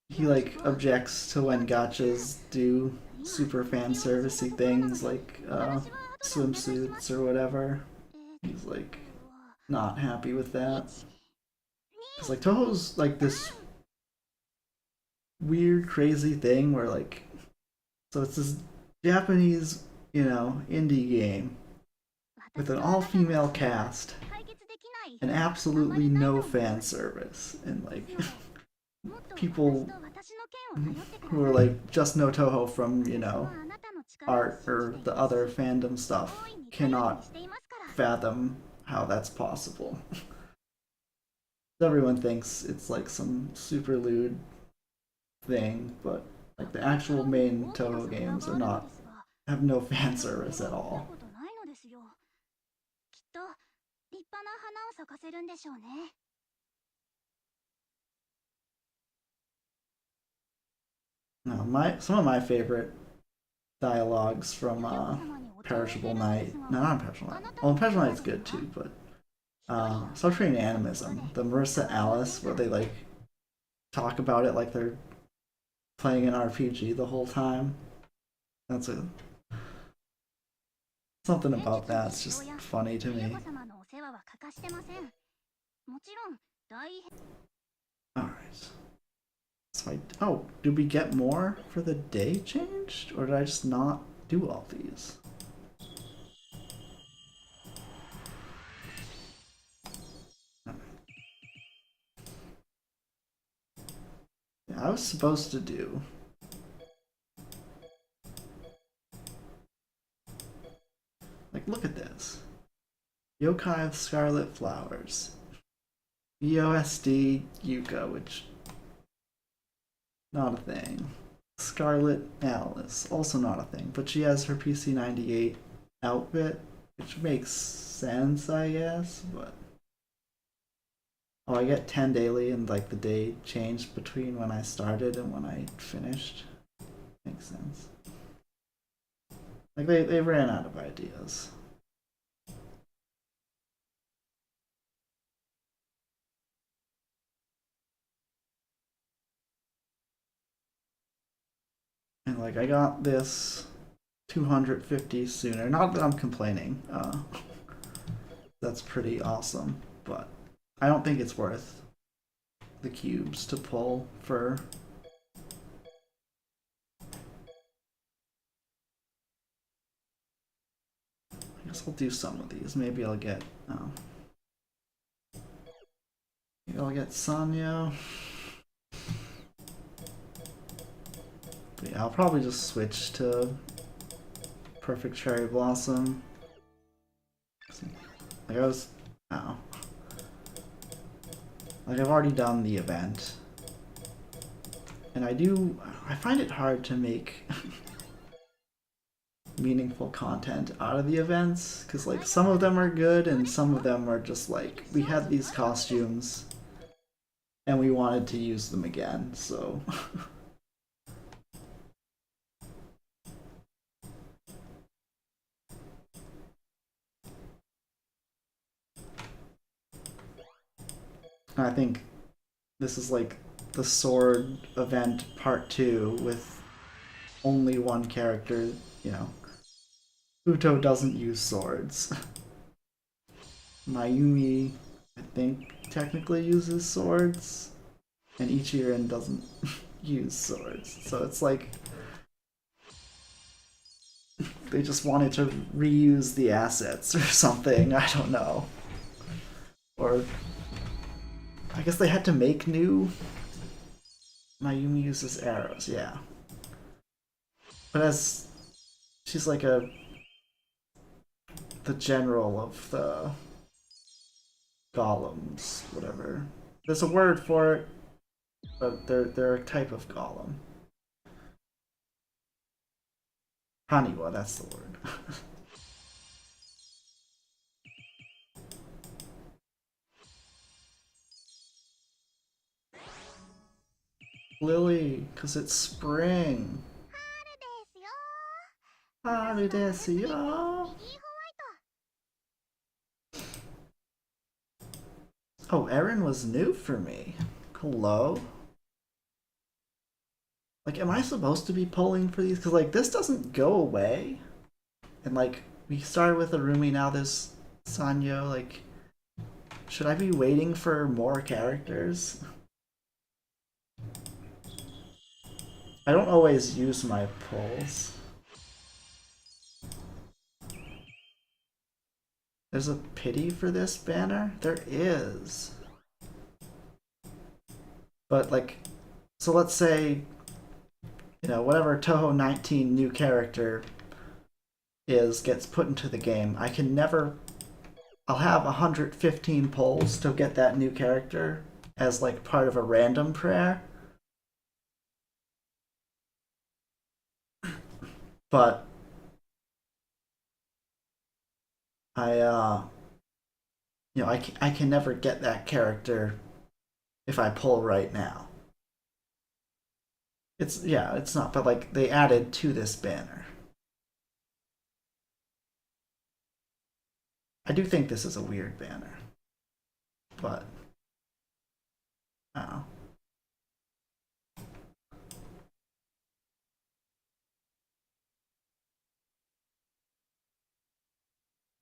S1: he like objects to when gachas do super fan servicey things like swimsuits or whatever. He's like not happy with that. Cause like Touhou's like this weird crazy thing where like, so it's this Japanese, indie game with an all-female cast and absolutely no fan service, and like people who are like just know Touhou from art or the other fandom stuff cannot fathom how that's possible. Everyone thinks it's like some super lewd thing, but like the actual main Touhou games have no fan service at all. No, some of my favorite dialogues from Perishable Night. No, not Perishable Night. Well, Perishable Night's good too, but Subterranean Animism, the Marissa Alice, where they like talk about it like they're playing an RPG the whole time. That's something about that's just funny to me. Alright. So did we get more for the day changed? Or did I just not do all these? Yeah, I was supposed to do. Like, look at this. Yokai of Scarlet Flowers. EOSD Yuka, which not a thing. Scarlet Alice, also not a thing, but she has her PC98 outfit, which makes sense, I guess, but I get 10 daily and like the day changed between when I started and when I finished. Makes sense. Like they ran out of ideas. And like I got this 250 sooner. Not that I'm complaining. That's pretty awesome, but I don't think it's worth the cubes to pull for. I guess I'll do some of these. Maybe I'll get. Oh. Maybe I'll get Sanyo. But yeah, I'll probably just switch to Perfect Cherry Blossom. Like I was. Oh. Like I've already done the event. And I find it hard to make meaningful content out of the events, because like some of them are good and some of them are just like, we had these costumes and we wanted to use them again, so. I think this is like the sword event part 2 with only one character, you know. Uto doesn't use swords. Mayumi, I think, technically uses swords, and Ichiran doesn't use swords. So it's like they just wanted to reuse the assets or something. I don't know. Or I guess they had to make new. Mayumi uses arrows, yeah. But as she's like the general of the golems, whatever. There's a word for it, but they're a type of golem. Haniwa, that's the word. Lily, because it's spring. Haru desu yo. Oh, Erin was new for me. Hello? Like, am I supposed to be pulling for these? Because, like, this doesn't go away. And, like, we started with Arumi, now there's Sanyo. Like, should I be waiting for more characters? I don't always use my pulls. There's a pity for this banner? There is. But, like, so let's say, you know, whatever Touhou 19 new character gets put into the game, I can never. I'll have 115 pulls to get that new character as, like, part of a random prayer. But you know, I can never get that character if I pull right now. It's not, but like they added to this banner. I do think this is a weird banner, but I don't know.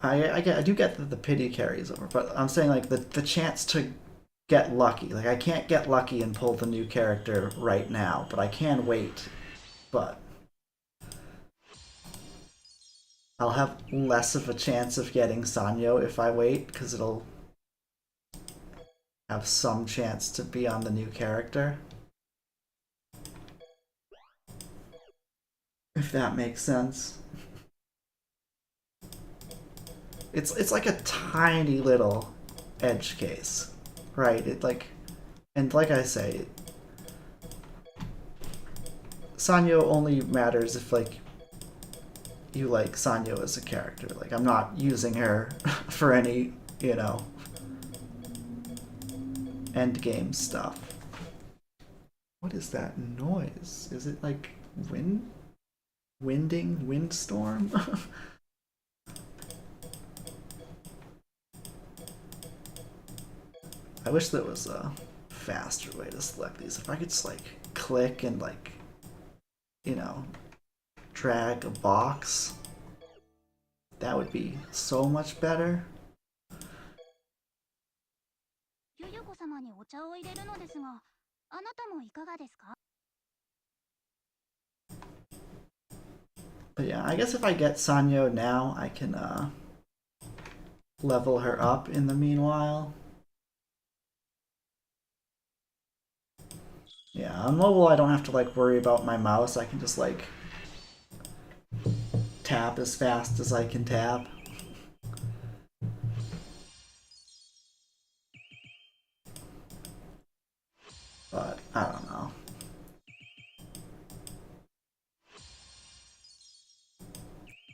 S1: I do get that the pity carries over, but I'm saying like the chance to get lucky. Like I can't get lucky and pull the new character right now, but I can wait. But I'll have less of a chance of getting Sanyo if I wait, because it'll have some chance to be on the new character. If that makes sense. It's like a tiny little edge case, right? It like, and like I say, Sanyo only matters if like you like Sanyo as a character. Like I'm not using her for any, you know, end game stuff. What is that noise? Is it like windstorm? I wish there was a faster way to select these. If I could just like click and like, you know, drag a box, that would be so much better. But yeah, I guess if I get Sanyo now, I can level her up in the meanwhile. Yeah, on mobile I don't have to like worry about my mouse. I can just like tap as fast as I can tap. But I don't know.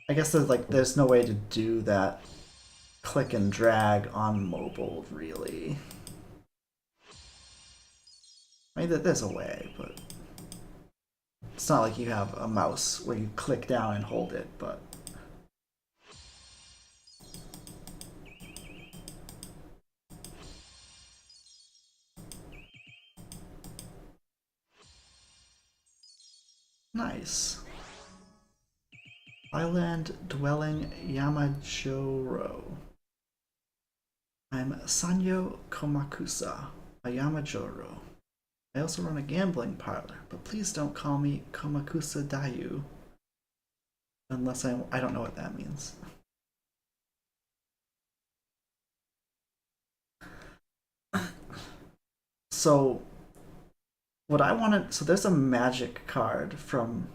S1: I guess there's no way to do that click and drag on mobile really. I mean, there's a way, but it's not like you have a mouse where you click down and hold it, but nice. Island dwelling Yamajoro. I'm Sanyo Komakusa, a Yamajoro. I also run a gambling parlor, but please don't call me Komakusa Dayu. Unless I don't know what that means. So, what I wanted, so there's a magic card from,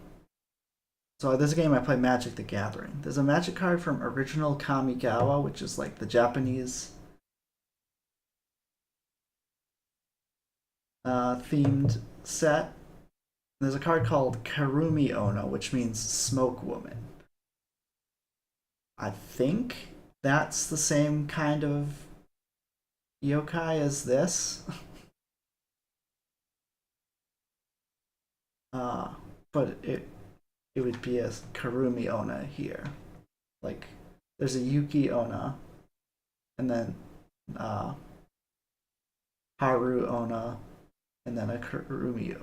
S1: so there's a game I play, Magic the Gathering. There's a magic card from original Kamigawa, which is like the Japanese themed set. There's a card called Karumi Onna, which means Smoke Woman. I think that's the same kind of yokai as this. But it would be a Karumi Onna here. Like, there's a Yuki Onna, and then Haru Onna, and then a Karumi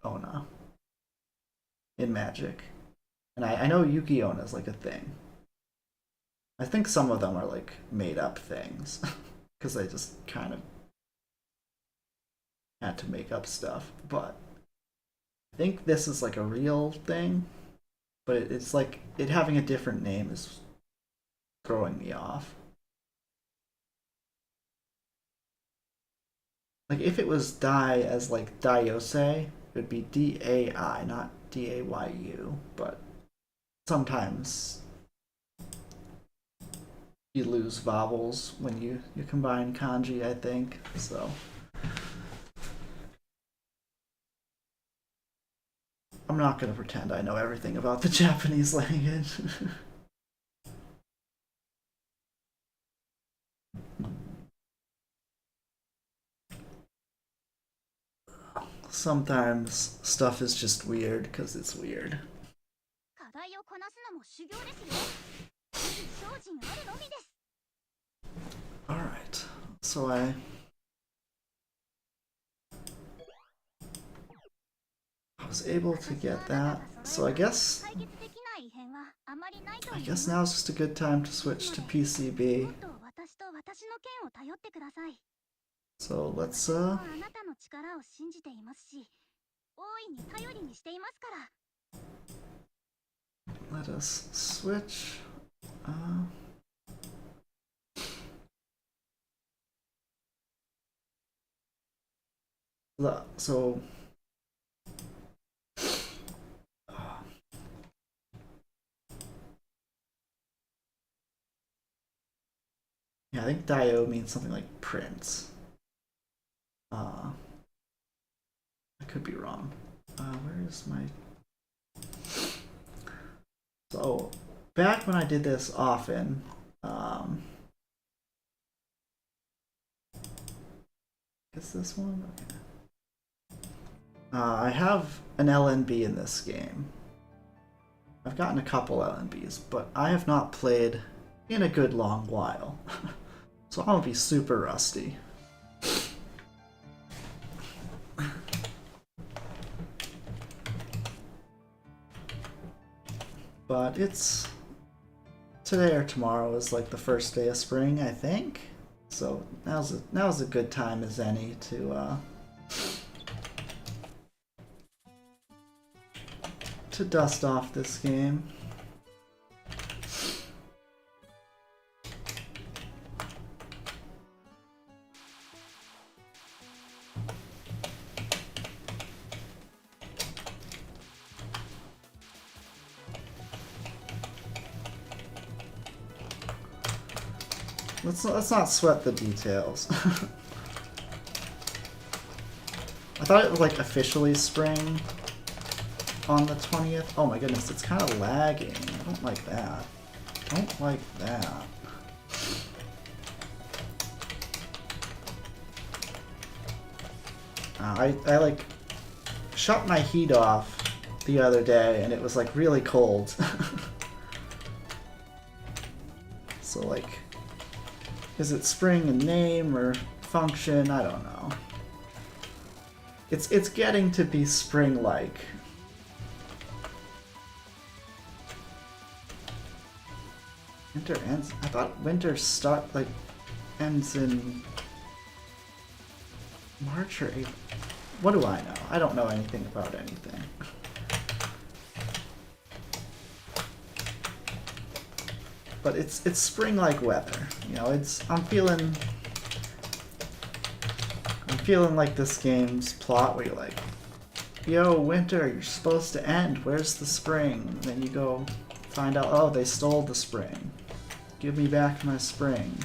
S1: Onna in Magic. And I know Yuki Onna is like a thing. I think some of them are like made up things because they just kind of had to make up stuff. But I think this is like a real thing, but it's like it having a different name is throwing me off. Like if it was Dai as like Daiose, it would be D-A-I, not D-A-Y-U, but sometimes you lose vowels when you combine kanji, I think, so. I'm not going to pretend I know everything about the Japanese language. Sometimes stuff is just weird because it's weird. Alright, so I was able to get that. So I guess now is just a good time to switch to PCB. So let's let us switch. So yeah, I think Dio means something like prince. I could be wrong. Where is my... So, back when I did this often, is this one? Okay. I have an LNB in this game. I've gotten a couple LNBs, but I have not played in a good long while. So I'm gonna be super rusty. But it's... today or tomorrow is like the first day of spring, I think. So now's a good time as any to dust off this game. Let's not sweat the details. I thought it was like officially spring on the 20th. Oh my goodness, it's kind of lagging. I don't like that. Don't like that. I like shut my heat off the other day and it was like really cold. So like, is it spring in name or function? I don't know. It's getting to be spring-like. Winter ends. I thought winter ends in March or April. What do I know? I don't know anything about anything. But it's spring-like weather. You know, I'm feeling like this game's plot where you're like, yo, winter, you're supposed to end. Where's the spring? And then you go find out, oh, they stole the spring. Give me back my spring.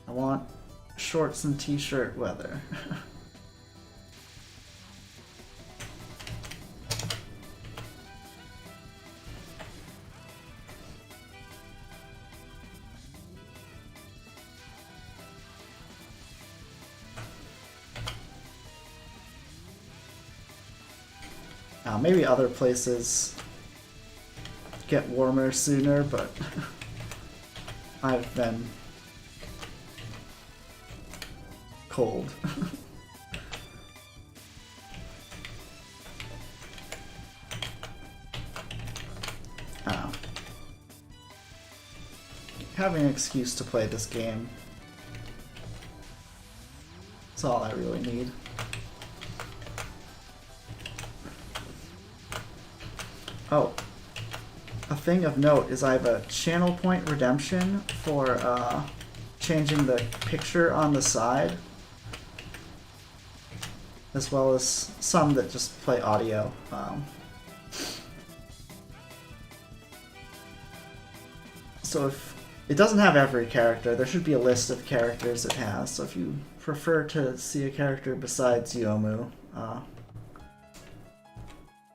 S1: I want shorts and t-shirt weather. Maybe other places get warmer sooner, but I've been cold. Having an excuse to play this game. That's all I really need. Oh, a thing of note is I have a channel point redemption for changing the picture on the side, as well as some that just play audio. So if it doesn't have every character, there should be a list of characters it has. So if you prefer to see a character besides Zemoo,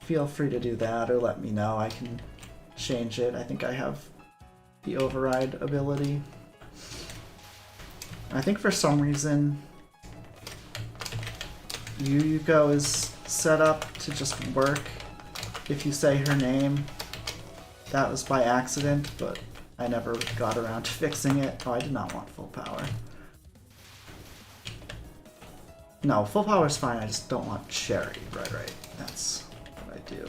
S1: feel free to do that or let me know. I can change it. I think I have the override ability. I think for some reason Yuko is set up to just work if you say her name. That was by accident, but I never got around to fixing it. Oh, I did not want full power. No, full power is fine, I just don't want cherry. Right. That's what I do.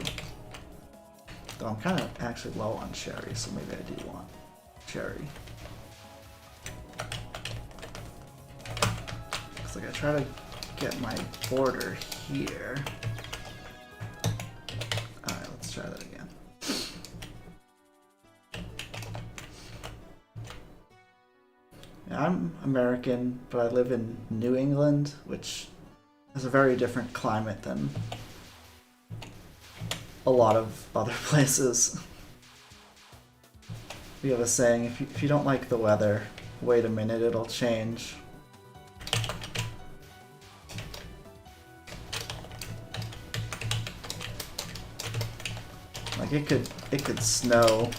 S1: Though I'm kind of actually low on cherry, so maybe I do want cherry. Looks like I try to get my border here. Alright, let's try that again. Yeah, I'm American, but I live in New England, which is a very different climate than a lot of other places. We have a saying, if you don't like the weather, wait a minute, it'll change. Like it could snow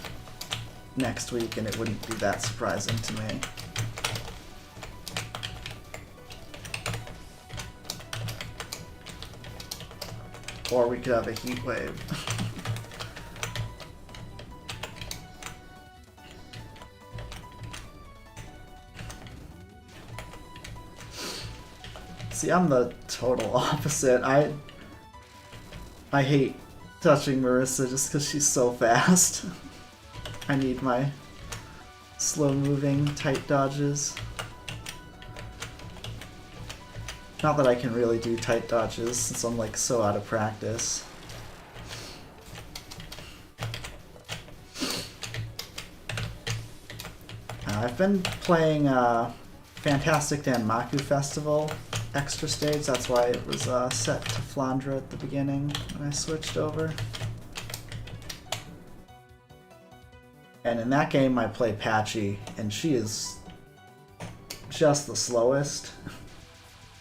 S1: next week and it wouldn't be that surprising to me. Or we could have a heat wave. See, I'm the total opposite. I hate touching Marissa just because she's so fast. I need my slow-moving, tight dodges. Not that I can really do tight dodges since I'm like so out of practice. I've been playing Fantastic Danmaku Festival extra stage. That's why it was set to Flandre at the beginning when I switched over. And in that game I play Patchy, and she is just the slowest.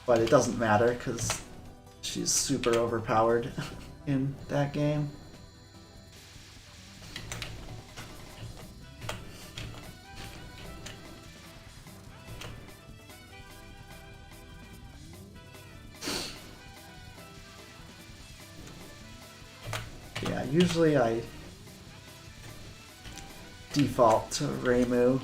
S1: But it doesn't matter because she's super overpowered in that game. Yeah, usually I default to Remu.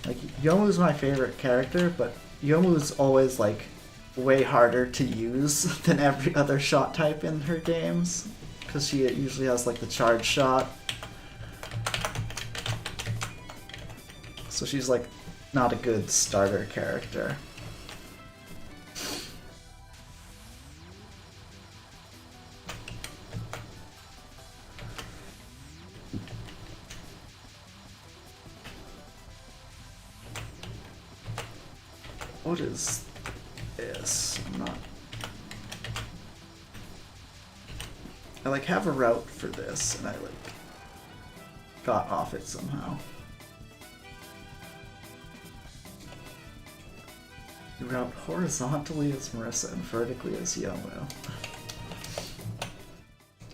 S1: Like, Yomu's my favorite character, but Yomu's always, like, way harder to use than every other shot type in her games. Because she usually has, like, the charge shot. So she's, like, not a good starter character. What is this? I'm not... I like have a route for this and I like got off it somehow. You route horizontally as Marissa and vertically as Yomu.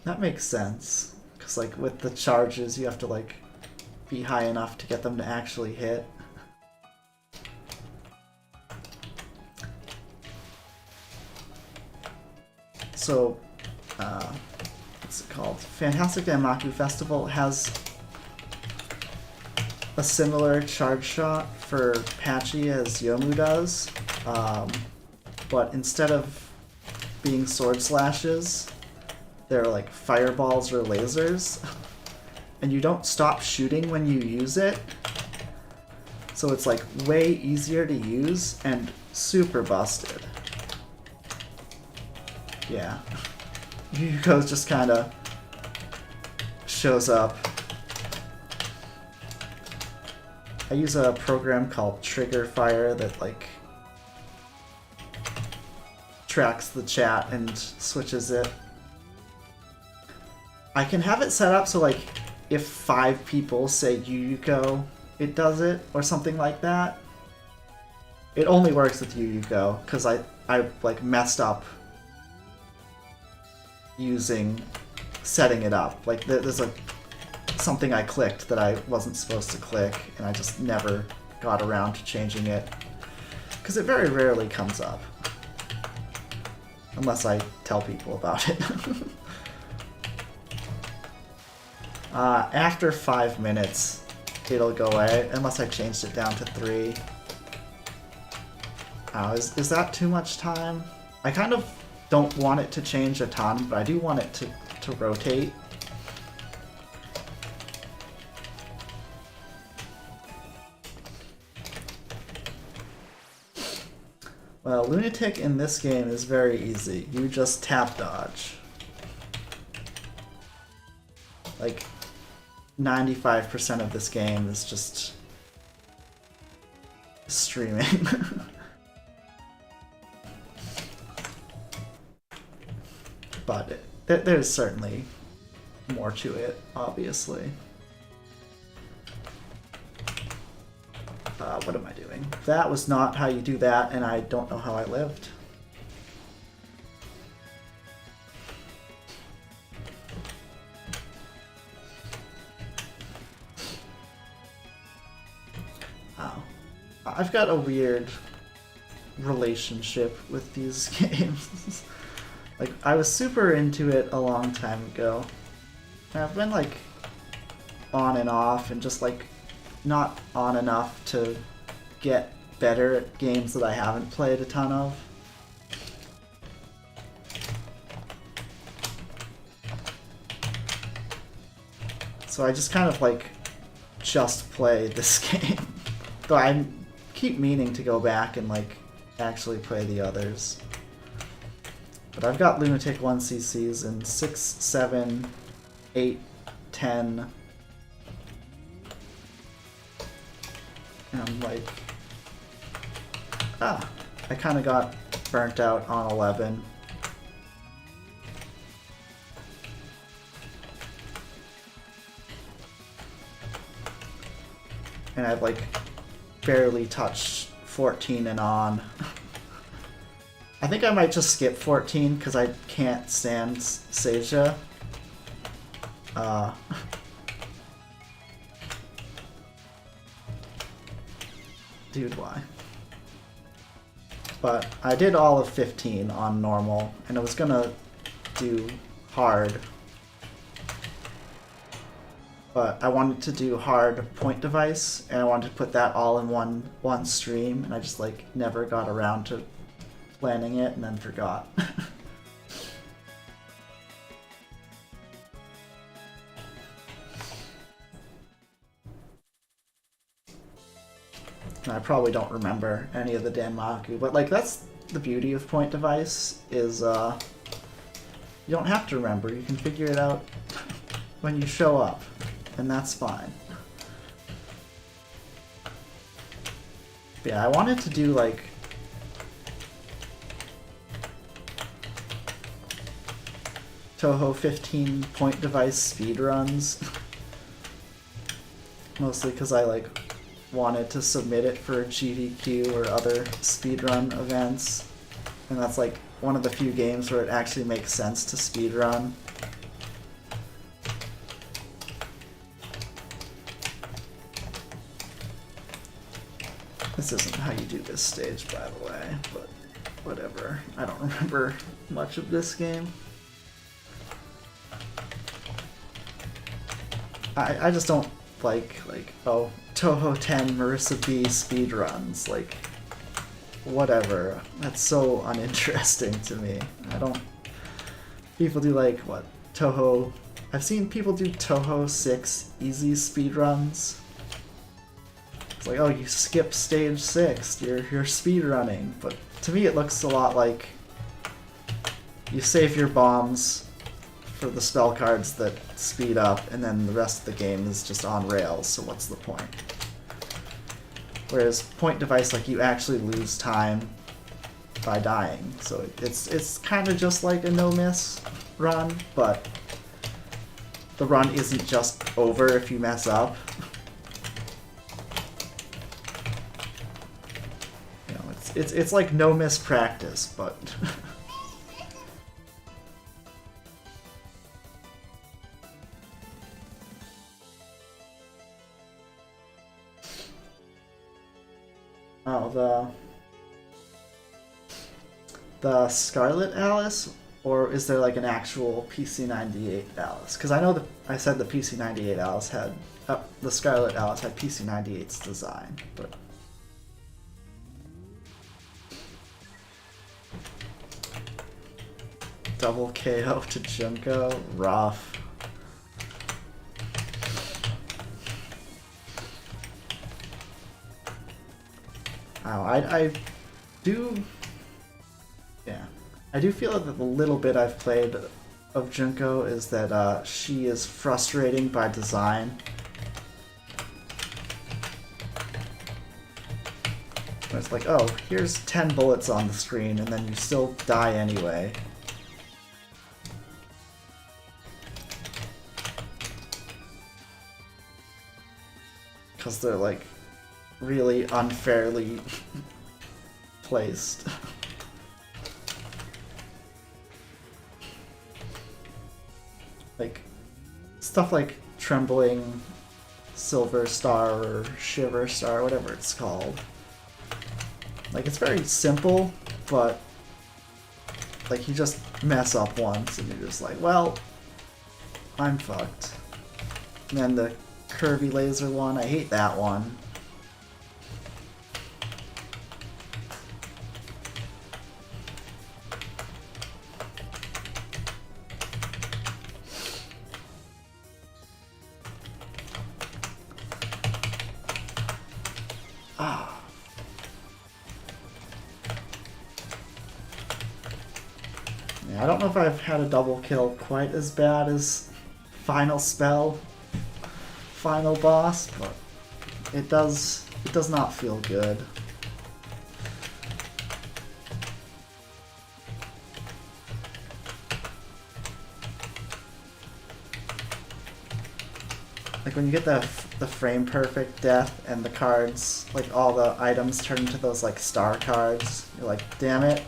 S1: That makes sense. Because like with the charges you have to like be high enough to get them to actually hit. So, what's it called? Fantastic Danmaku Festival has a similar charge shot for Patchy as Yomu does, but instead of being sword slashes, they're like fireballs or lasers, and you don't stop shooting when you use it, so it's like way easier to use and super busted. Yeah. Yuko just kind of shows up. I use a program called Trigger Fire that like tracks the chat and switches it. I can have it set up so like if 5 people say Yuko, it does it, or something like that. It only works with Yuko because I like messed up setting it up. Like there's like something I clicked that I wasn't supposed to click, and I just never got around to changing it because it very rarely comes up unless I tell people about it. After 5 minutes it'll go away unless I changed it down to 3. Is that too much time? I kind of don't want it to change a ton, but I do want it to rotate. Well, Lunatic in this game is very easy. You just tap dodge. Like, 95% of this game is just streaming. But there's certainly more to it, obviously. What am I doing? That was not how you do that, and I don't know how I lived. Oh. I've got a weird relationship with these games. Like, I was super into it a long time ago. And I've been, like, on and off, and just, like, not on enough to get better at games that I haven't played a ton of. So I just kind of, like, just play this game. Though I'm keep meaning to go back and like actually play the others. But I've got Lunatic 1cc's in 6, 7, 8, 10. And I'm like, I kind of got burnt out on 11. And I've like barely touched 14 and on. I think I might just skip 14 because I can't stand Seja. Dude, why? But I did all of 15 on normal, and I was gonna do hard. But I wanted to do hard point device, and I wanted to put that all in one stream, and I just like never got around to planning it, and then forgot. And I probably don't remember any of the Danmaku, but like that's the beauty of point device is you don't have to remember. You can figure it out when you show up, and that's fine. But yeah, I wanted to do like Touhou 15 point device speedruns. Mostly because I like wanted to submit it for GDQ or other speedrun events. And that's like one of the few games where it actually makes sense to speedrun. This isn't how you do this stage, by the way, but whatever. I don't remember much of this game. I just don't like, oh, Touhou 10 Marissa B speedruns, like, whatever. That's so uninteresting to me. I don't... People do, like, what, Touhou... I've seen people do Touhou 6 easy speedruns. It's like, oh, you skip stage 6, you're speedrunning. But to me it looks a lot like you save your bombs for the spell cards that speed up, and then the rest of the game is just on rails, so what's the point? Whereas point device, like, you actually lose time by dying, so it's kind of just like a no-miss run, but the run isn't just over if you mess up. You know, it's like no-miss practice, but... Oh, the Scarlet Alice, or is there like an actual PC98 Alice? Because I know that I said the PC98 Alice had the Scarlet Alice had PC98's design, but double KO to Junko, rough. Wow, I do, yeah, I do feel that the little bit I've played of Junko is that she is frustrating by design. It's like, oh, here's 10 bullets on the screen, and then you still die anyway. Because they're like really unfairly placed. Like stuff like Trembling Silver Star or Shiver Star, whatever it's called. Like, it's very simple, but like you just mess up once and you're just like, well, I'm fucked. And then the curvy laser one, I hate that one. know if I've had a double kill quite as bad as final spell, final boss, but it does not feel good. Like when you get the frame perfect death and the cards, like all the items turn into those like star cards, you're like, damn it.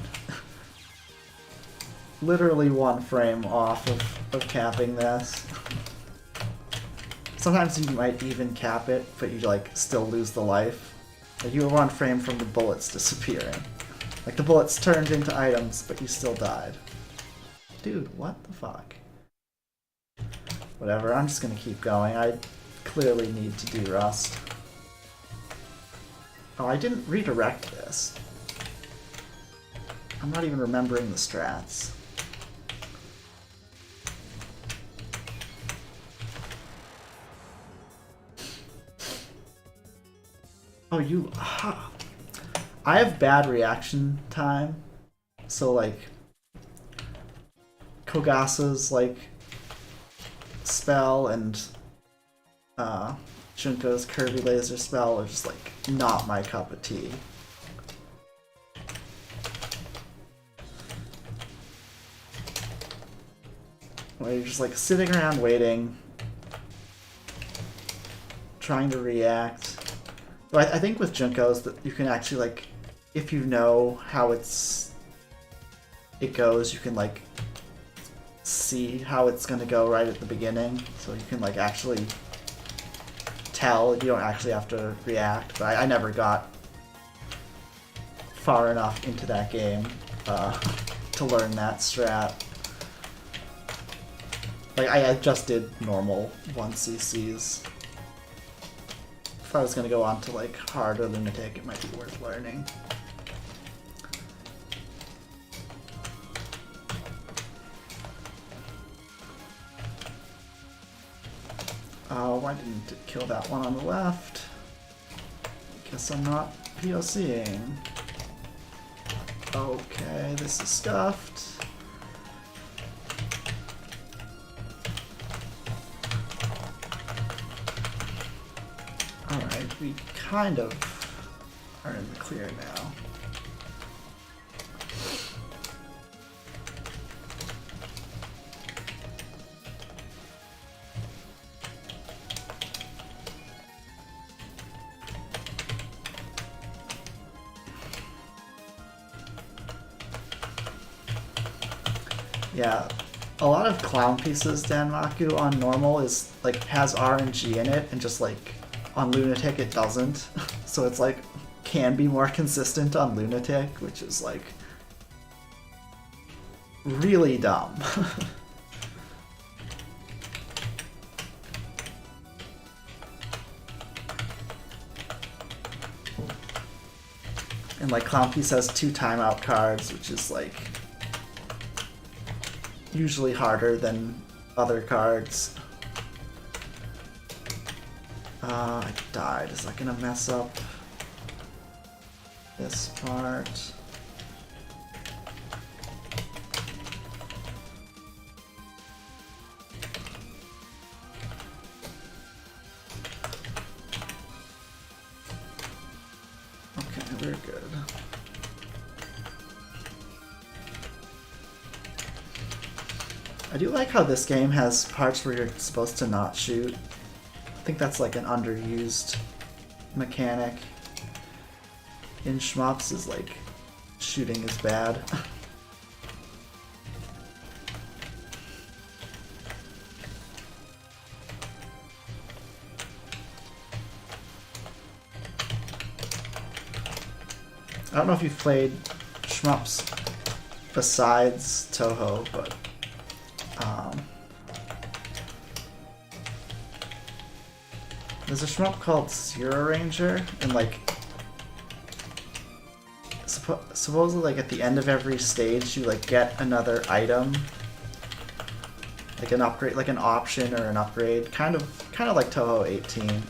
S1: Literally one frame off of capping this. Sometimes you might even cap it, but you like still lose the life. Like you were one frame from the bullets disappearing. Like the bullets turned into items, but you still died. Dude, what the fuck? Whatever, I'm just gonna keep going. I clearly need to do Rust. Oh, I didn't redirect this. I'm not even remembering the strats. Oh, you... I have bad reaction time. So, like... Kogasa's, like... spell and... Junko's Kirby Laser spell are just, like, not my cup of tea. Where you're just, like, sitting around waiting... trying to react... But I think with Junko's that you can actually, like, if you know how it goes, you can, like, see how it's gonna go right at the beginning. So you can, like, actually tell. You don't actually have to react. But I never got far enough into that game to learn that strat. Like, I just did normal 1cc's. If I was going to go on to like hard or lunatic, it might be worth learning. Oh, why didn't it kill that one on the left? Guess I'm not POCing. Okay, this is scuffed. Alright, we kind of are in the clear now. Yeah, a lot of Clown Pieces Danmaku on normal is like has RNG in it, and just like on Lunatic it doesn't. So it's like can be more consistent on Lunatic, which is like really dumb. And like Clown Piece has 2 timeout cards, which is like usually harder than other cards. I died. Is that gonna mess up this part? Okay, we're good. I do like how this game has parts where you're supposed to not shoot. I think that's like an underused mechanic. In shmups is like shooting is bad. I don't know if you've played shmups besides Touhou, but there's a shmup called Zero Ranger, and like supposedly like at the end of every stage you like get another item, like an upgrade, like an option or an upgrade, kind of like Touhou 18.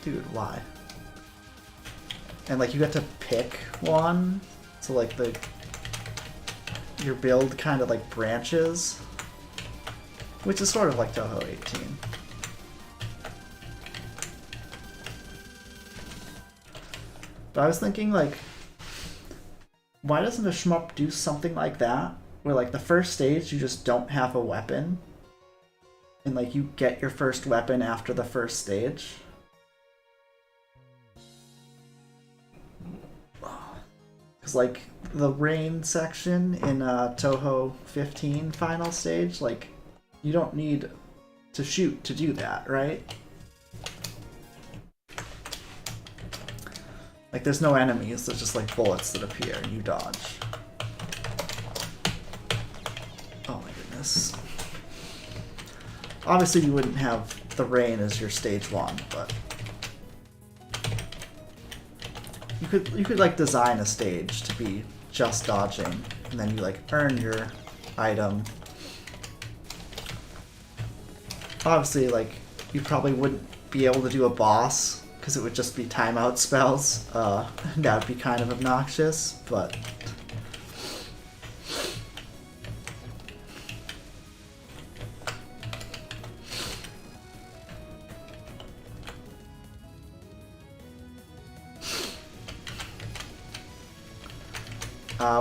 S1: Dude, why? And like you get to pick one, so like your build kind of like branches, which is sort of like Touhou 18. But I was thinking, like, why doesn't a shmup do something like that? Where, like, the first stage you just don't have a weapon. And, like, you get your first weapon after the first stage. Because, like, the rain section in Touhou 15 final stage, like, you don't need to shoot to do that, right? Like, there's no enemies, there's just, like, bullets that appear and you dodge. Oh my goodness. Obviously you wouldn't have the rain as your stage 1, but... You could, like, design a stage to be just dodging, and then you, like, earn your item. Obviously, like, you probably wouldn't be able to do a boss, because it would just be timeout spells. That would be kind of obnoxious, but...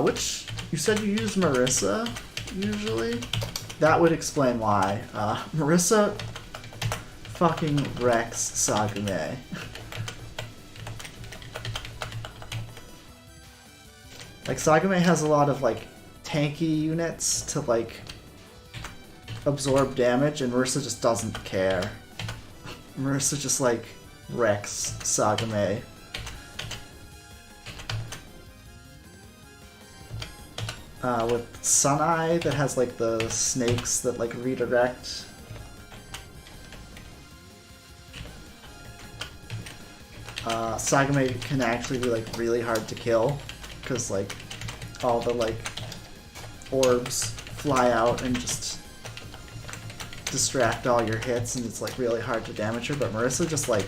S1: Which, you said you use Marissa, usually? That would explain why. Marissa fucking wrecks Sagame. Like, Sagame has a lot of, like, tanky units to, like, absorb damage, and Marissa just doesn't care. Marissa just, like, wrecks Sagame. With Suneye that has, like, the snakes that, like, redirect. Sagame can actually be, like, really hard to kill, because, like, all the, like, orbs fly out and just distract all your hits, and it's, like, really hard to damage her. But Marissa just, like,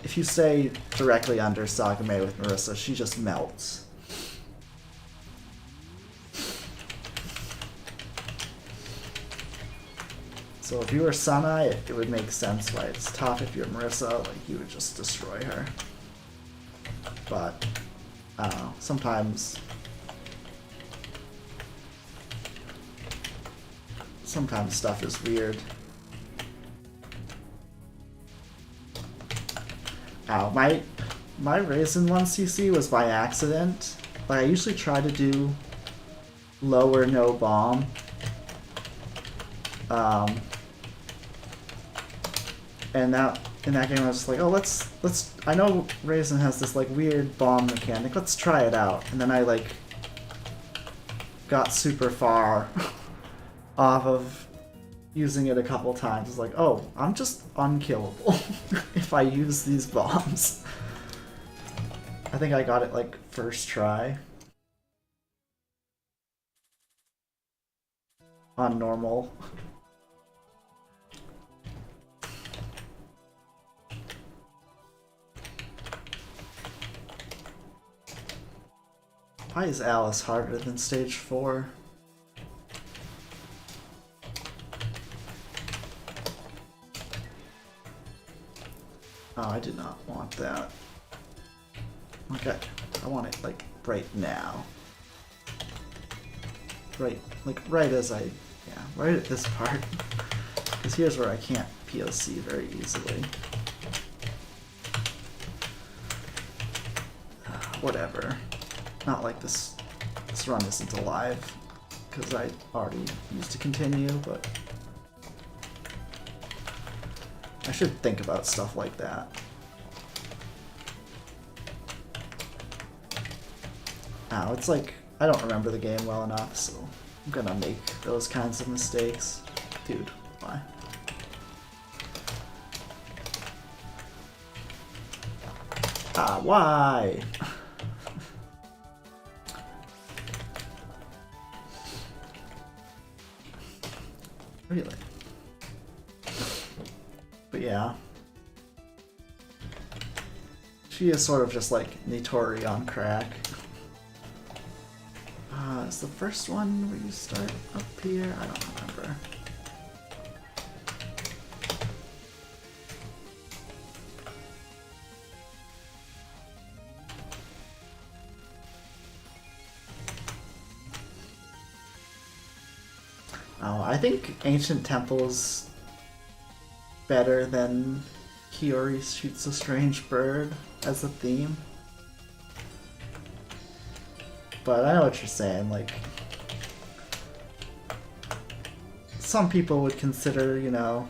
S1: if you stay directly under Sagame with Marissa, she just melts. So if you were Suneye, it would make sense why it's tough. If you're Marissa, like, you would just destroy her. But, I don't know, sometimes stuff is weird. Ow, my Raisin 1cc was by accident. Like, I usually try to do low or no bomb. And that in that game I was just like, oh, let's I know Raisin has this, like, weird bomb mechanic, let's try it out. And then I, like, got super far off of using it a couple times. It's like, oh, I'm just unkillable if I use these bombs. I think I got it, like, first try on normal. Why is Alice harder than stage 4? Oh, I did not want that. Okay, I want it, like, right now. Right, like, right as I, yeah, right at this part. Because here's where I can't POC very easily. Whatever. Not like this run isn't alive, because I already used to continue, but I should think about stuff like that. Ow, it's like, I don't remember the game well enough, so I'm gonna make those kinds of mistakes. Dude, why? Why? Really? But yeah. She is sort of just like Nitori on crack. Is the first one where you start up here? I don't remember. Oh, I think Ancient Temple's better than Hiyori Shoots a Strange Bird as a theme. But I know what you're saying, like... Some people would consider, you know...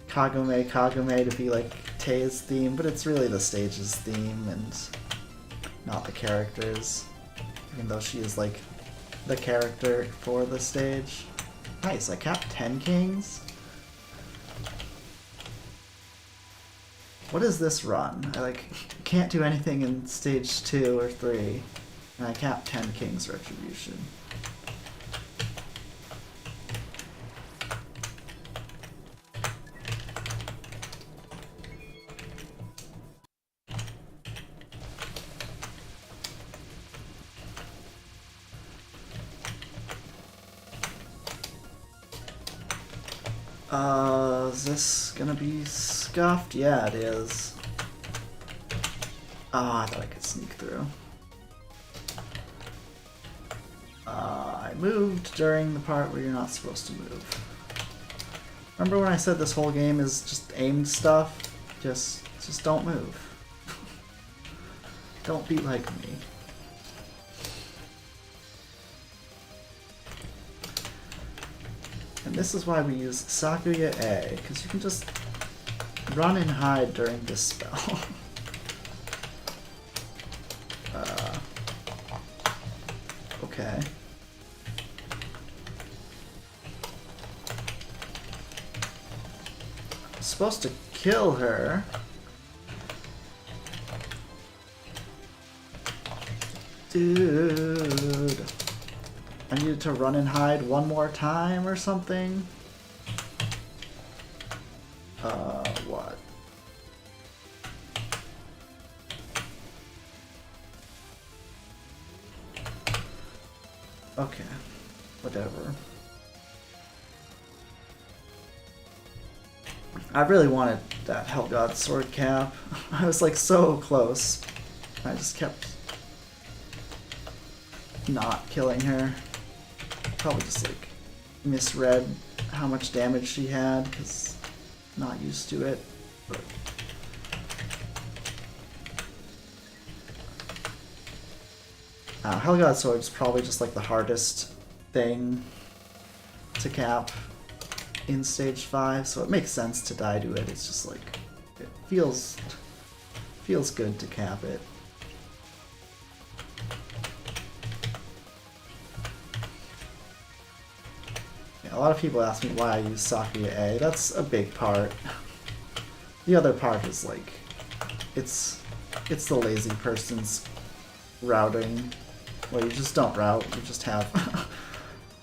S1: Kagome to be like Tei's theme, but it's really the stage's theme and not the characters. Even though she is like the character for the stage. Nice, I capped 10 kings? What is this run? I like can't do anything in stage 2 or 3, and I capped 10 kings retribution. Is this gonna be scuffed? Yeah, it is. Ah, I thought I could sneak through. I moved during the part where you're not supposed to move. Remember when I said this whole game is just aimed stuff? Just don't move. Don't be like me. And this is why we use Sakuya A, because you can just run and hide during this spell. Okay. I'm supposed to kill her. Dude. I needed to run and hide one more time or something? What? Okay, whatever. I really wanted that Hell God sword cap. I was like so close. I just kept not killing her. Probably just like misread how much damage she had because not used to it. But Hell God Sword is probably just like the hardest thing to cap in stage 5, so it makes sense to die to it. It's just like it feels good to cap it. A lot of people ask me why I use Sakuya A. That's a big part. The other part is like, it's the lazy person's routing. Well, you just don't route, you just have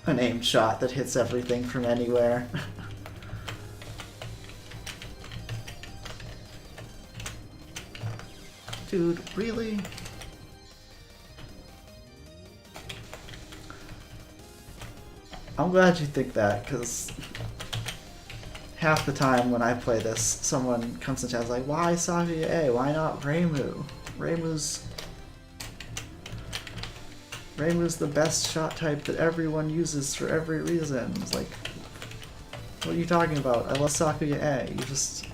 S1: an aimed shot that hits everything from anywhere. Dude, really? I'm glad you think that, because half the time when I play this, someone comes in chat and is like, why Sakuya A? Why not Reimu? Reimu's the best shot type that everyone uses for every reason. It's like, what are you talking about? I love Sakuya A. You just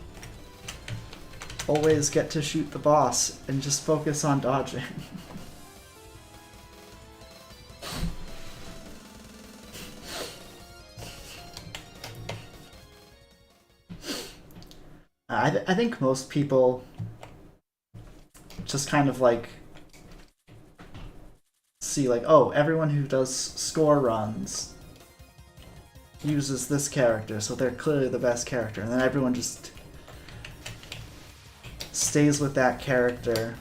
S1: always get to shoot the boss and just focus on dodging. I think most people just kind of like see like, oh, everyone who does score runs uses this character, so they're clearly the best character, and then everyone just stays with that character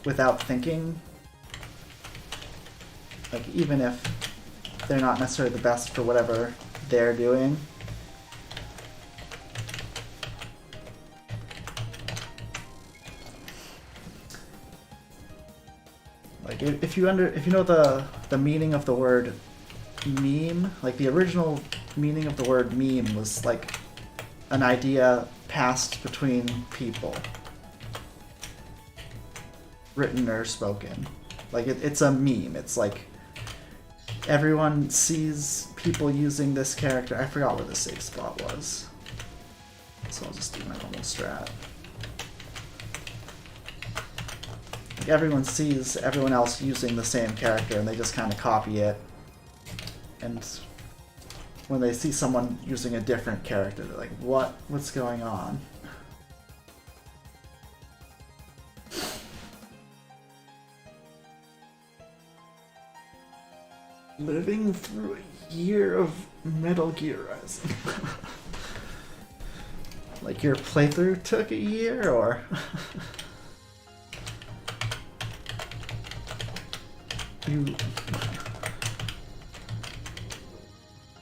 S1: without thinking. Like, even if they're not necessarily the best for whatever they're doing. Like if you know the meaning of the word meme, like the original meaning of the word meme was like an idea passed between people, written or spoken. Like it's a meme. It's like everyone sees people using this character. I forgot where the safe spot was, so I'll just do my normal strat. Like everyone sees everyone else using the same character and they just kind of copy it. And when they see someone using a different character, they're like, what's going on? Living through a year of Metal Gear Rising. Like your playthrough took a year, or? You...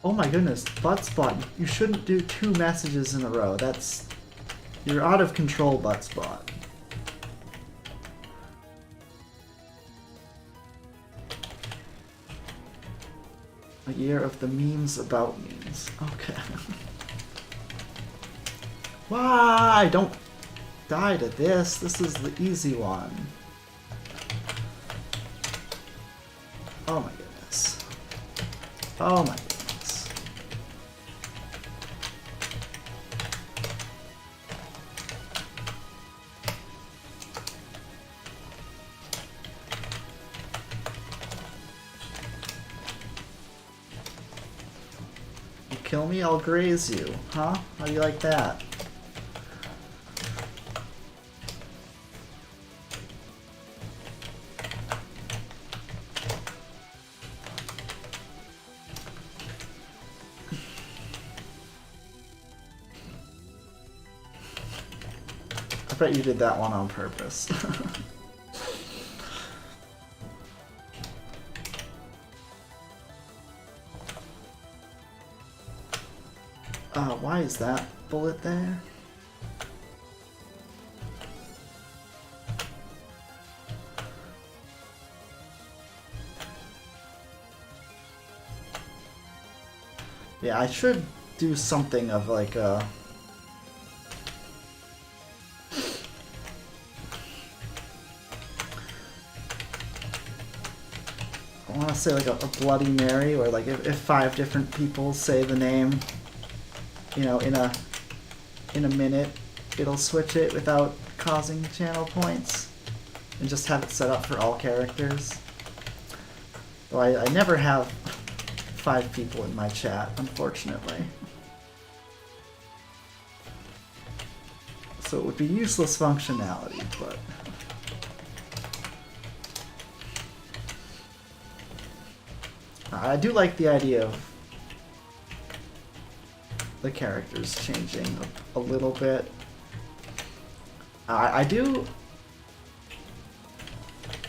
S1: Oh my goodness, Buttspot, you shouldn't do 2 messages in a row. That's... You're out of control, Buttspot. A year of the memes about memes. Okay. Why? Don't die to this. This is the easy one. Oh my goodness. Oh my goodness. You kill me, I'll graze you. Huh? How do you like that? I bet you did that one on purpose. Why is that bullet there? Yeah, I should do something of like a... I want to say like a Bloody Mary, or like if 5 different people say the name, you know, in a minute, it'll switch it without causing channel points, and just have it set up for all characters. Though I never have 5 people in my chat, unfortunately. So it would be useless functionality, but... I do like the idea of the characters changing a little bit. I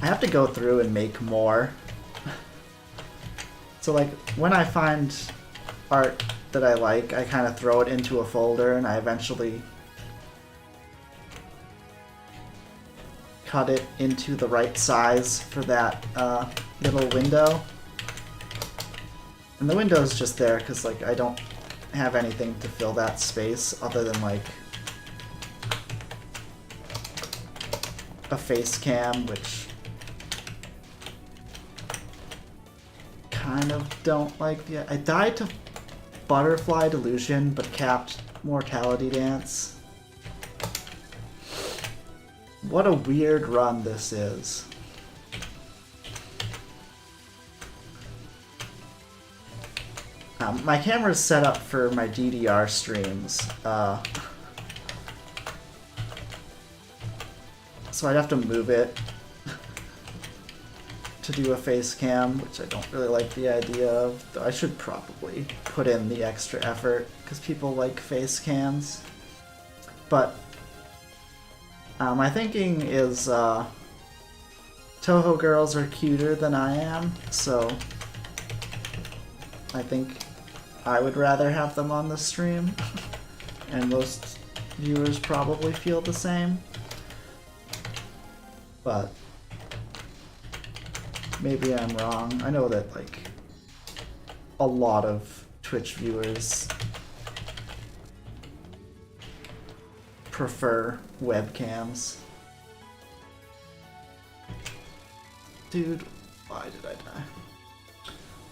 S1: have to go through and make more. So like when I find art that I like, I kind of throw it into a folder and I eventually cut it into the right size for that little window. And the window's just there because like I don't have anything to fill that space other than like a face cam, which kind of don't like the... I died to Butterfly Delusion but capped Mortality Dance. What a weird run this is. My camera's set up for my DDR streams, so I'd have to move it to do a face cam, which I don't really like the idea of. Though I should probably put in the extra effort, because people like face cams. But my thinking is Touhou girls are cuter than I am, so I think I would rather have them on the stream, and most viewers probably feel the same. But Maybe I'm wrong. I know that like a lot of Twitch viewers prefer webcams. Dude, why did I die?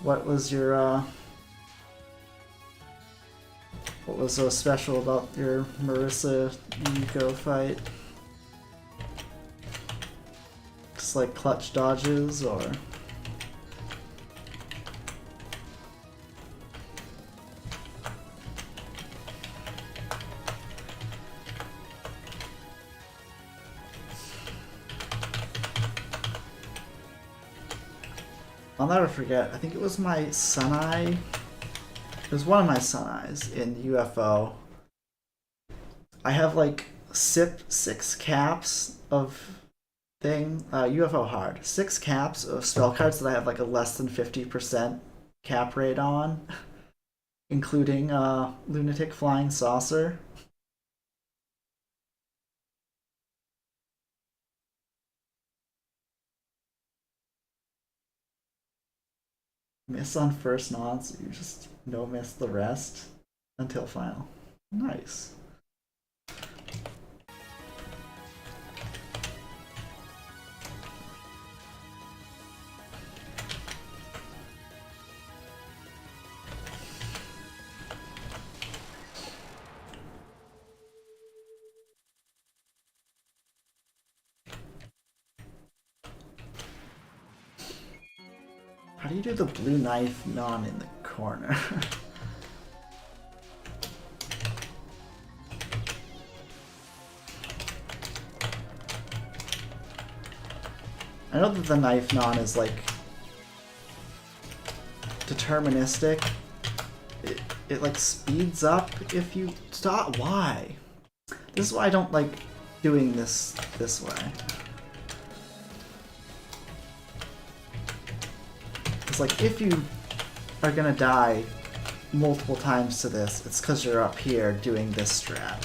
S1: What was your what was so special about your Marissa Yuko fight? Just like clutch dodges, or? I'll never forget, I think it was my Suneye. It was one of my Suneyes in UFO. I have like six caps of UFO hard. 6 caps of spell cards that I have like a less than 50% cap rate on, including Lunatic Flying Saucer. Miss on first nods, you just no miss the rest until final. Nice. How do you do the blue knife non in the corner? I know that the knife non is like deterministic. It like speeds up if you stop. Why? This is why I don't like doing this way. It's like if you are gonna die multiple times to this, it's because you're up here doing this strat.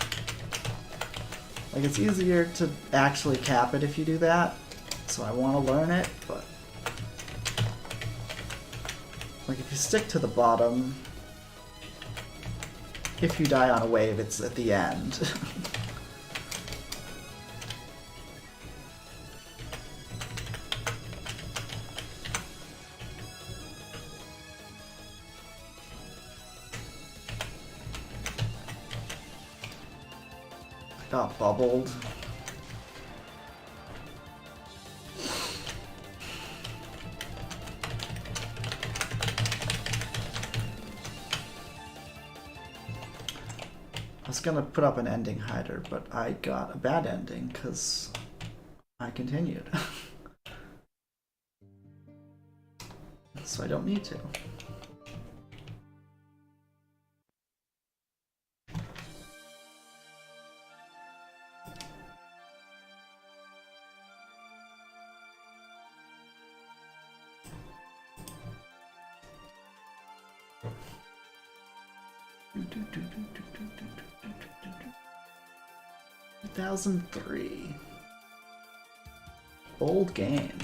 S1: Like it's easier to actually cap it if you do that. So I want to learn it, but like if you stick to the bottom, if you die on a wave, it's at the end. I got bubbled. I was gonna put up an ending hider, but I got a bad ending because I continued. So I don't need to. Do 2003. Old game.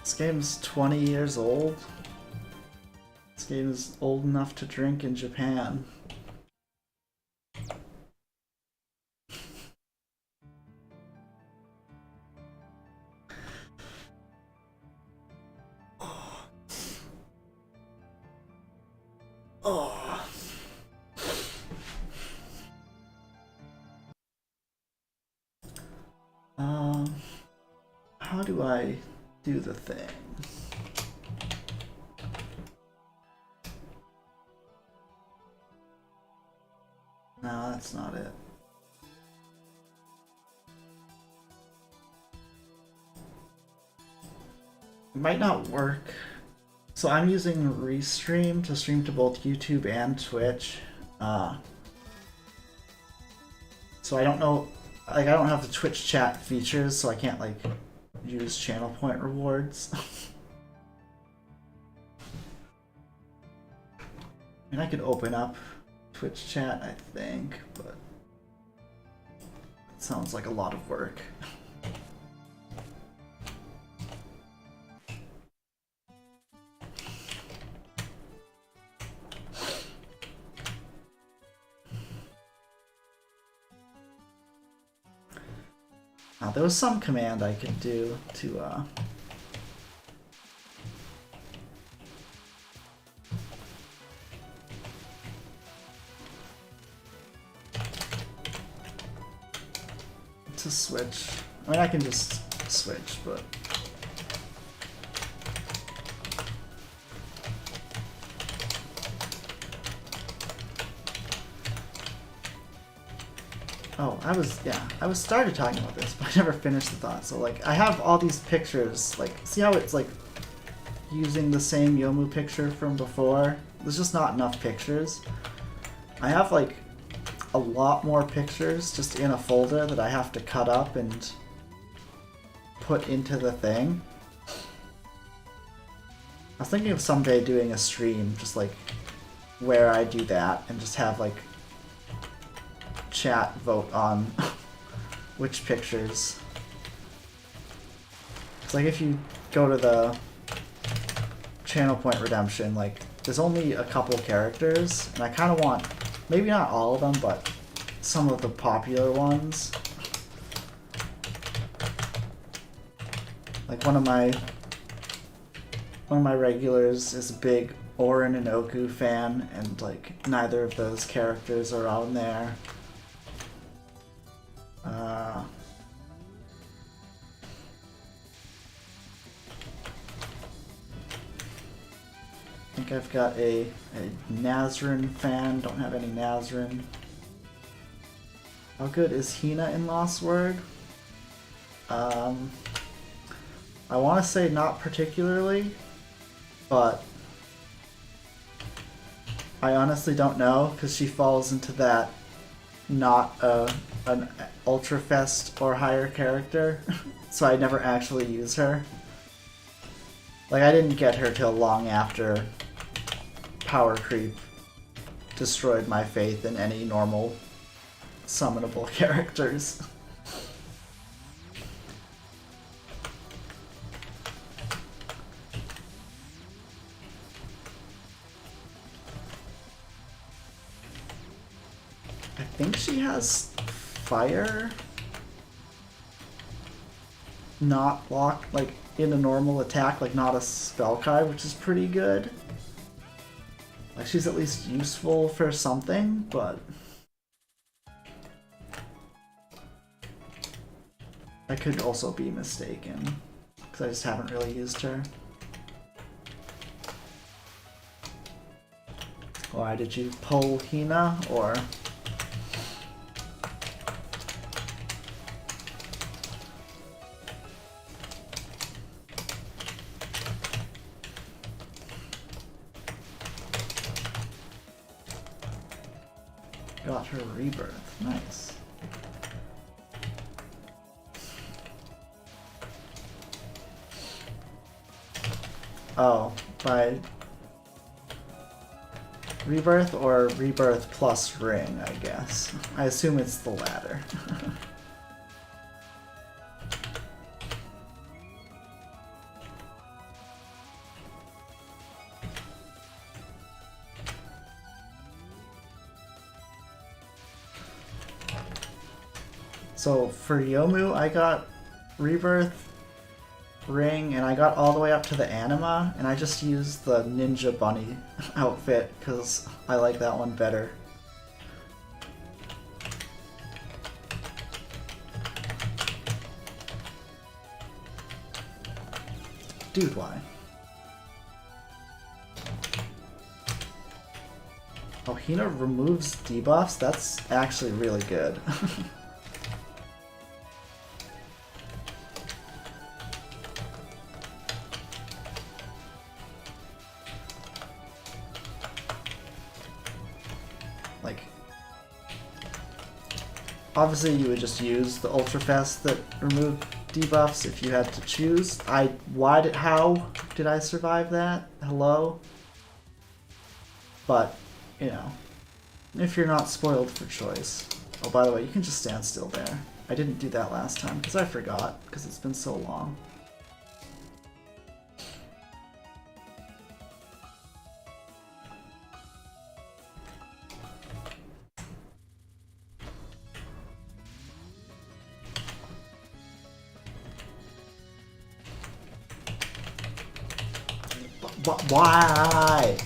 S1: This game's 20 years old. This game is old enough to drink in Japan. How do I do the thing? No, that's not it. It might not work. So I'm using Restream to stream to both YouTube and Twitch. So I don't know, like I don't have the Twitch chat features, so I can't like use channel point rewards. I mean, I could open up Twitch chat, I think, but sounds like a lot of work. Now, there was some command I could do to switch. I mean, I can just switch, but oh, I was started talking about this, but I never finished the thought. So like, I have all these pictures. Like, see how it's like using the same Yomu picture from before? There's just not enough pictures. I have like a lot more pictures just in a folder that I have to cut up and put into the thing. I was thinking of someday doing a stream just like where I do that and just have like chat vote on which pictures. It's like if you go to the channel point redemption, like there's only a couple characters and I kind of want maybe not all of them, but some of the popular ones. Like one of my regulars is a big Orin and Oku fan, and like neither of those characters are on there. I think I've got a Nazrin fan, don't have any Nazrin. How good is Hina in Lost Word? I want to say not particularly, but I honestly don't know because she falls into that not an Ultrafest or higher character, so I never actually use her. Like, I didn't get her till long after power creep destroyed my faith in any normal summonable characters. I think she has fire not locked, like in a normal attack, like not a Spellkai, which is pretty good. Like she's at least useful for something, but I could also be mistaken because I just haven't really used her. Why did you pull Hina, or? Got her rebirth. Nice. Oh, by rebirth or rebirth plus ring, I guess. I assume it's the latter. So for Yomu, I got rebirth, ring, and I got all the way up to the anima, and I just used the ninja bunny outfit because I like that one better. Dude, why? Oh, Hina removes debuffs? That's actually really good. Obviously, you would just use the Ultrafest that removed debuffs if you had to choose. How did I survive that? Hello? But, you know, if you're not spoiled for choice. Oh, by the way, you can just stand still there. I didn't do that last time because I forgot because it's been so long. Why?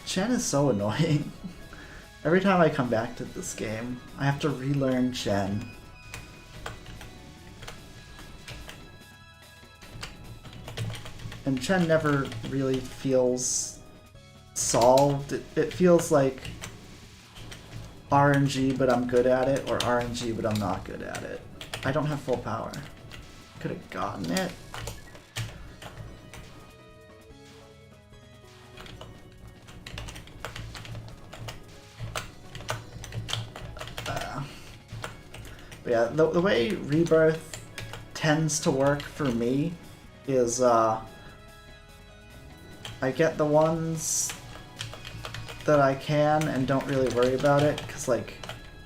S1: Chen is so annoying. Every time I come back to this game, I have to relearn Chen. And Chen never really feels solved. It feels like RNG but I'm good at it, or RNG but I'm not good at it. I don't have full power. Could have gotten it. But yeah, the way Rebirth tends to work for me is I get the ones that I can and don't really worry about it, because like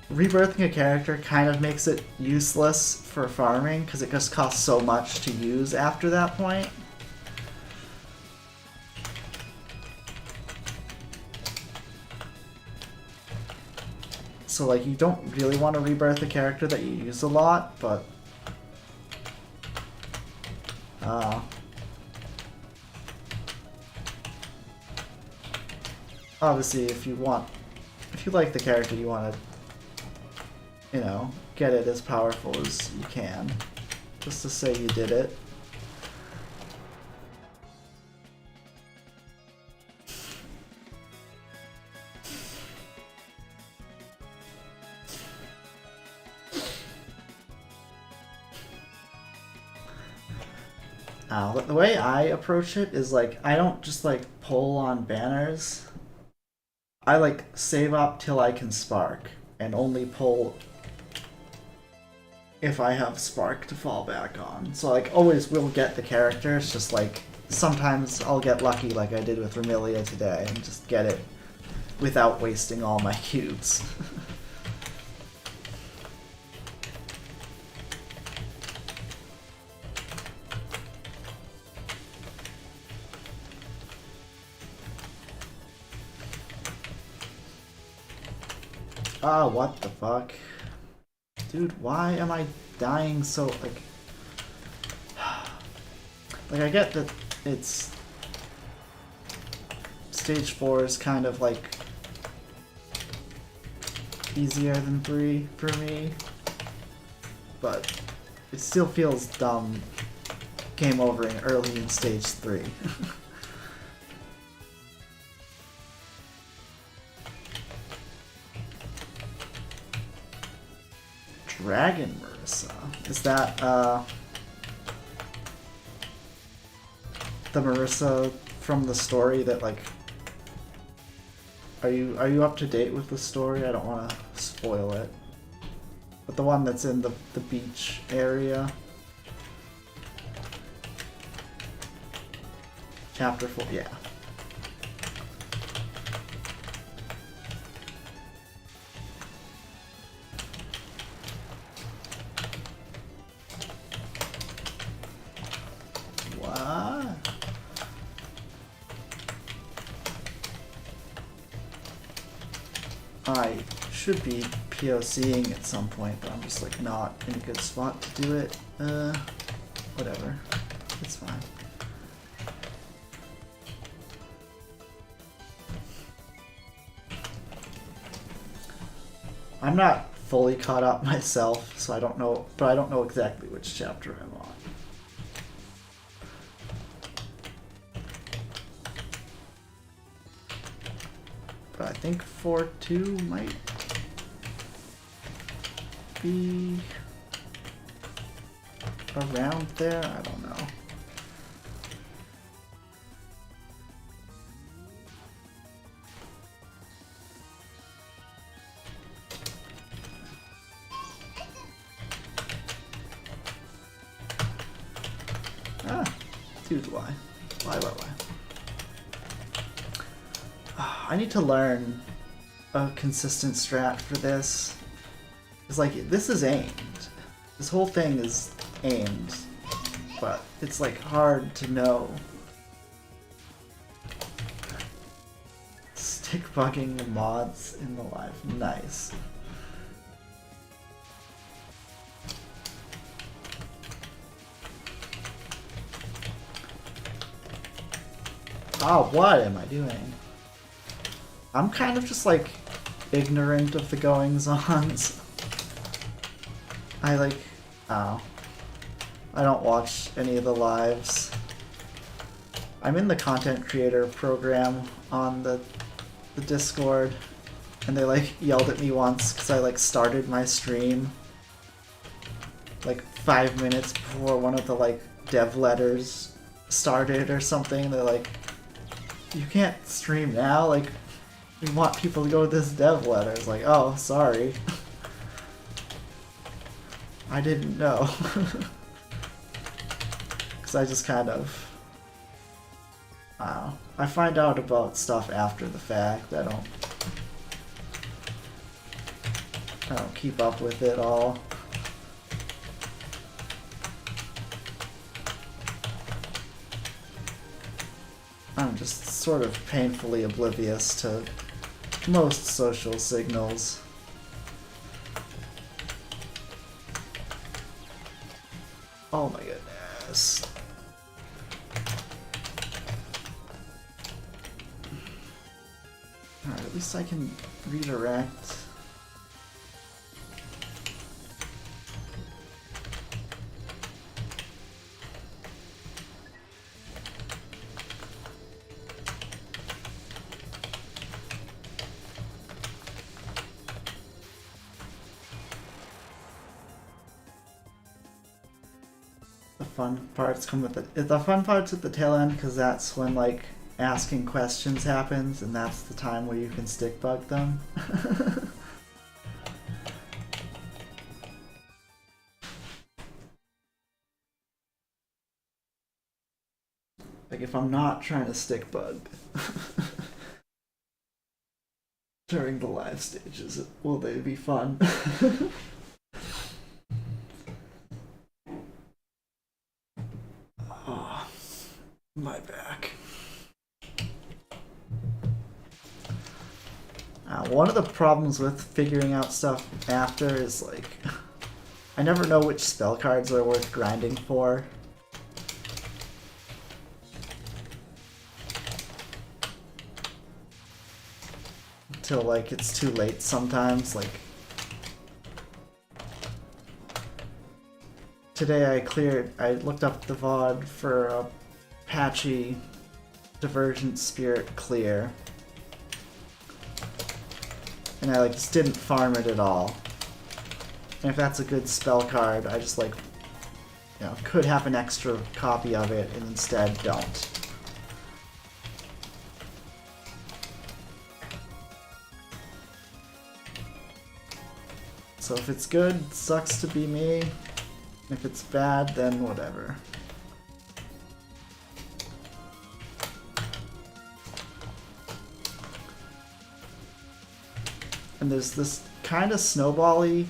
S1: rebirthing a character kind of makes it useless for farming because it just costs so much to use after that point. So like you don't really want to rebirth a character that you use a lot, but obviously if you like the character, you want to, you know, get it as powerful as you can, just to say you did it. The way I approach it is like, I don't just like pull on banners. I like save up till I can spark and only pull if I have spark to fall back on. So like always will get the character. It's just like sometimes I'll get lucky like I did with Remilia today and just get it without wasting all my cubes. Ah, what the fuck? Dude, why am I dying so, like... Like, I get that it's... Stage 4 is kind of, like... easier than 3 for me. But it still feels dumb game overing early in Stage 3. Dragon Marissa. Is that the Marissa from the story that like are you up to date with the story? I don't want to spoil it. But the one that's in the beach area. Chapter 4, yeah. I should be POCing at some point, but I'm just like not in a good spot to do it. Whatever. It's fine. I'm not fully caught up myself, so I don't know, but I don't know exactly which chapter I'm on. But I think 4.2 might be around there. I don't know. Dude, why? Why? I need to learn a consistent strat for this. It's like, this is aimed. This whole thing is aimed. But it's like hard to know. Stick bugging the mods in the live. Nice. Oh, what am I doing? I'm kind of just like ignorant of the goings-ons. I like, oh. I don't watch any of the lives. I'm in the content creator program on the Discord, and they like yelled at me once because I like started my stream like 5 minutes before one of the like dev letters started or something. They're like, you can't stream now, like we want people to go to this dev letter. It's like, oh, sorry. I didn't know. Because I just kind of, I find out about stuff after the fact. I don't keep up with it all. I'm just sort of painfully oblivious to most social signals. Oh my goodness. Alright, at least I can redirect. Fun parts come with it. The fun parts at the tail end, because that's when like asking questions happens, and that's the time where you can stick bug them. Like if I'm not trying to stick bug during the live stages, will they be fun? My back. One of the problems with figuring out stuff after is like I never know which spell cards are worth grinding for. Until like it's too late sometimes. Like today I looked up the VOD for a patchy Divergent Spirit clear, and I like just didn't farm it at all. And if that's a good spell card, I just like, you know, could have an extra copy of it and instead don't. So if it's good, sucks to be me. If it's bad, then whatever. And there's this kind of snowball-y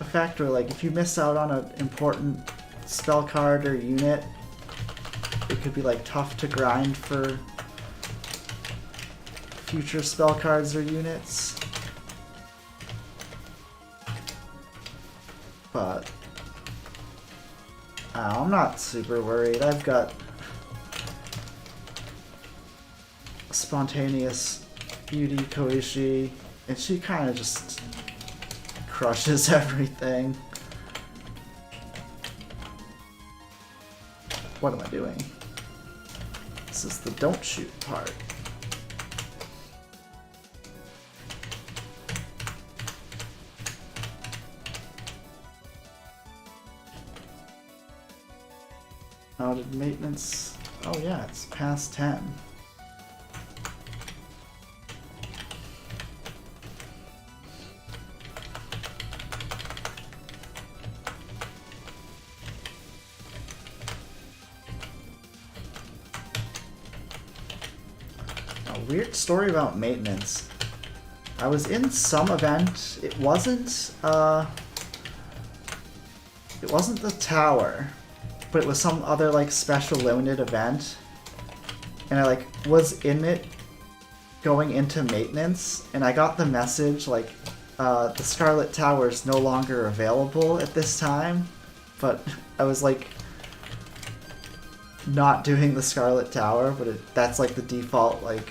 S1: effect where like if you miss out on an important spell card or unit, it could be like tough to grind for future spell cards or units. But I'm not super worried. I've got Spontaneous Beauty Koishi, and she kind of just crushes everything. What am I doing? This is the don't shoot part. How did maintenance? Oh yeah, it's past 10. weird story about maintenance. I was in some event. It wasn't the tower, but it was some other like special limited event. And I like was in it going into maintenance, and I got the message like the Scarlet Tower is no longer available at this time, but I was like not doing the Scarlet Tower, but that's like the default like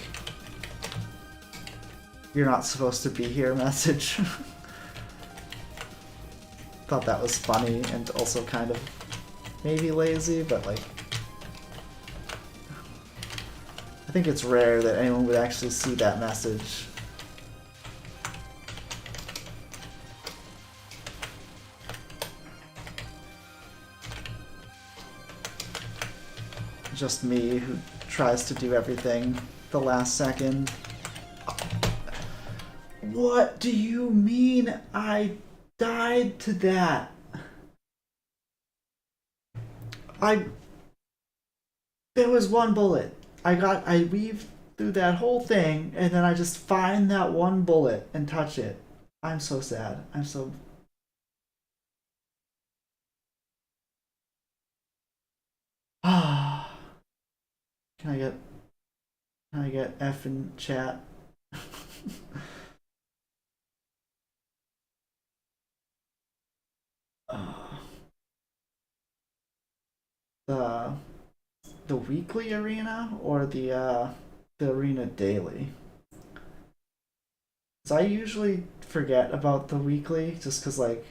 S1: you're not supposed to be here message. Thought that was funny and also kind of maybe lazy, but like I think it's rare that anyone would actually see that message. Just me who tries to do everything the last second. What do you mean I died to that? There was one bullet. I weaved through that whole thing, and then I just find that one bullet and touch it. I'm so sad. I'm so... Ah. Can I get F in chat? The weekly arena or the arena daily? So I usually forget about the weekly just because like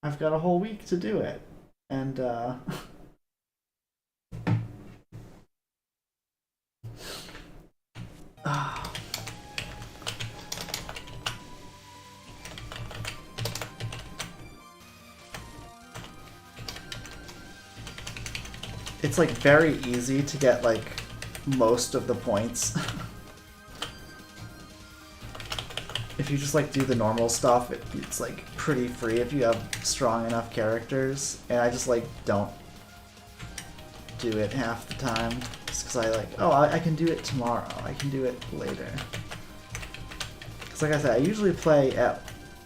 S1: I've got a whole week to do it, and it's like very easy to get like most of the points. If you just like do the normal stuff, it's like pretty free if you have strong enough characters, and I just like don't do it half the time just because I like, oh, I can do it tomorrow, I can do it later. Because like I said, I usually play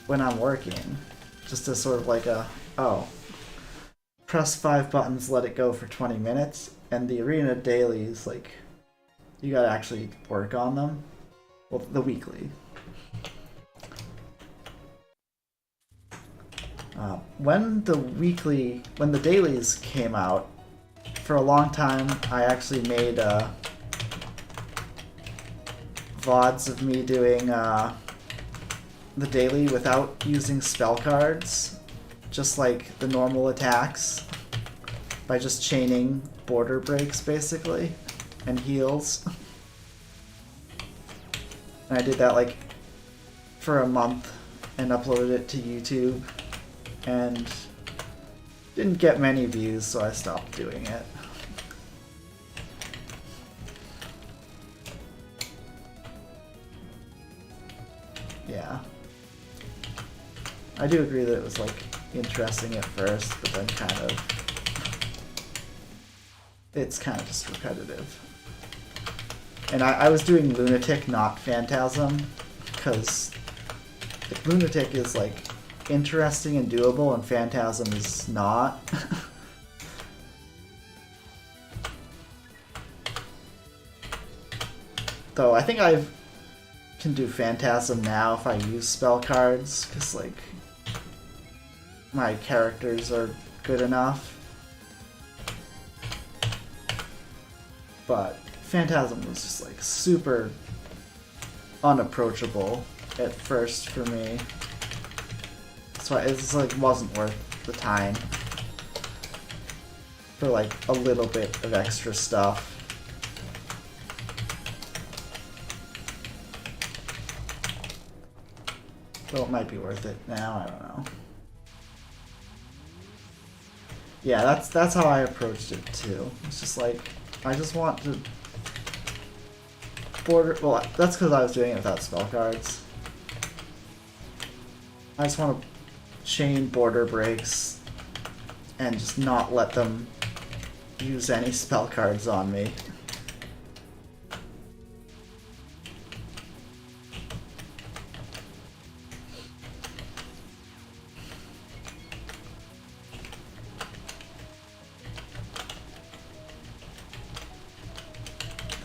S1: when I'm working, just as sort of like a, oh, press 5 buttons, let it go for 20 minutes, and the arena dailies, like, you gotta actually work on them. Well, the weekly. When the dailies came out, for a long time, I actually made VODs of me doing the daily without using spell cards, just like the normal attacks, by just chaining border breaks basically, and heals. And I did that like for a month and uploaded it to YouTube, and didn't get many views, so I stopped doing it. Yeah. I do agree that it was like interesting at first, but then it's kind of just repetitive. And I was doing Lunatic, not Phantasm, because Lunatic is like interesting and doable, and Phantasm is not. Though I think I can do Phantasm now if I use spell cards, because like my characters are good enough. But Phantasm was just like super unapproachable at first for me. So it's like wasn't worth the time for like a little bit of extra stuff. Though it might be worth it now, I don't know. Yeah, that's how I approached it too. It's just like I just want to border. Well, that's because I was doing it without spell cards. I just want to chain border breaks and just not let them use any spell cards on me.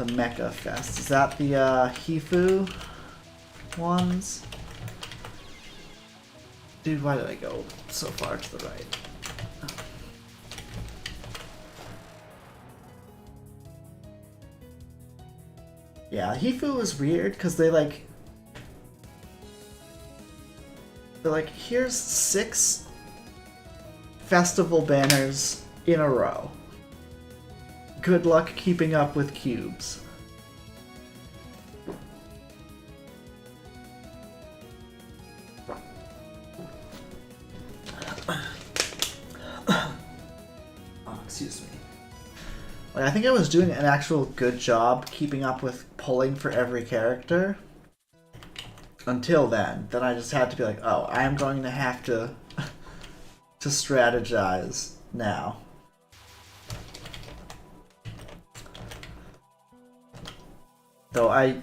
S1: Mecha Fest. Is that the Hifu ones? Dude, why did I go so far to the right? Yeah, Hifu was weird because they're like, here's 6 festival banners in a row. Good luck keeping up with cubes. Oh, excuse me. Like, I think I was doing an actual good job keeping up with pulling for every character. Until then I just had to be like, oh, I'm going to have to to strategize now. Though like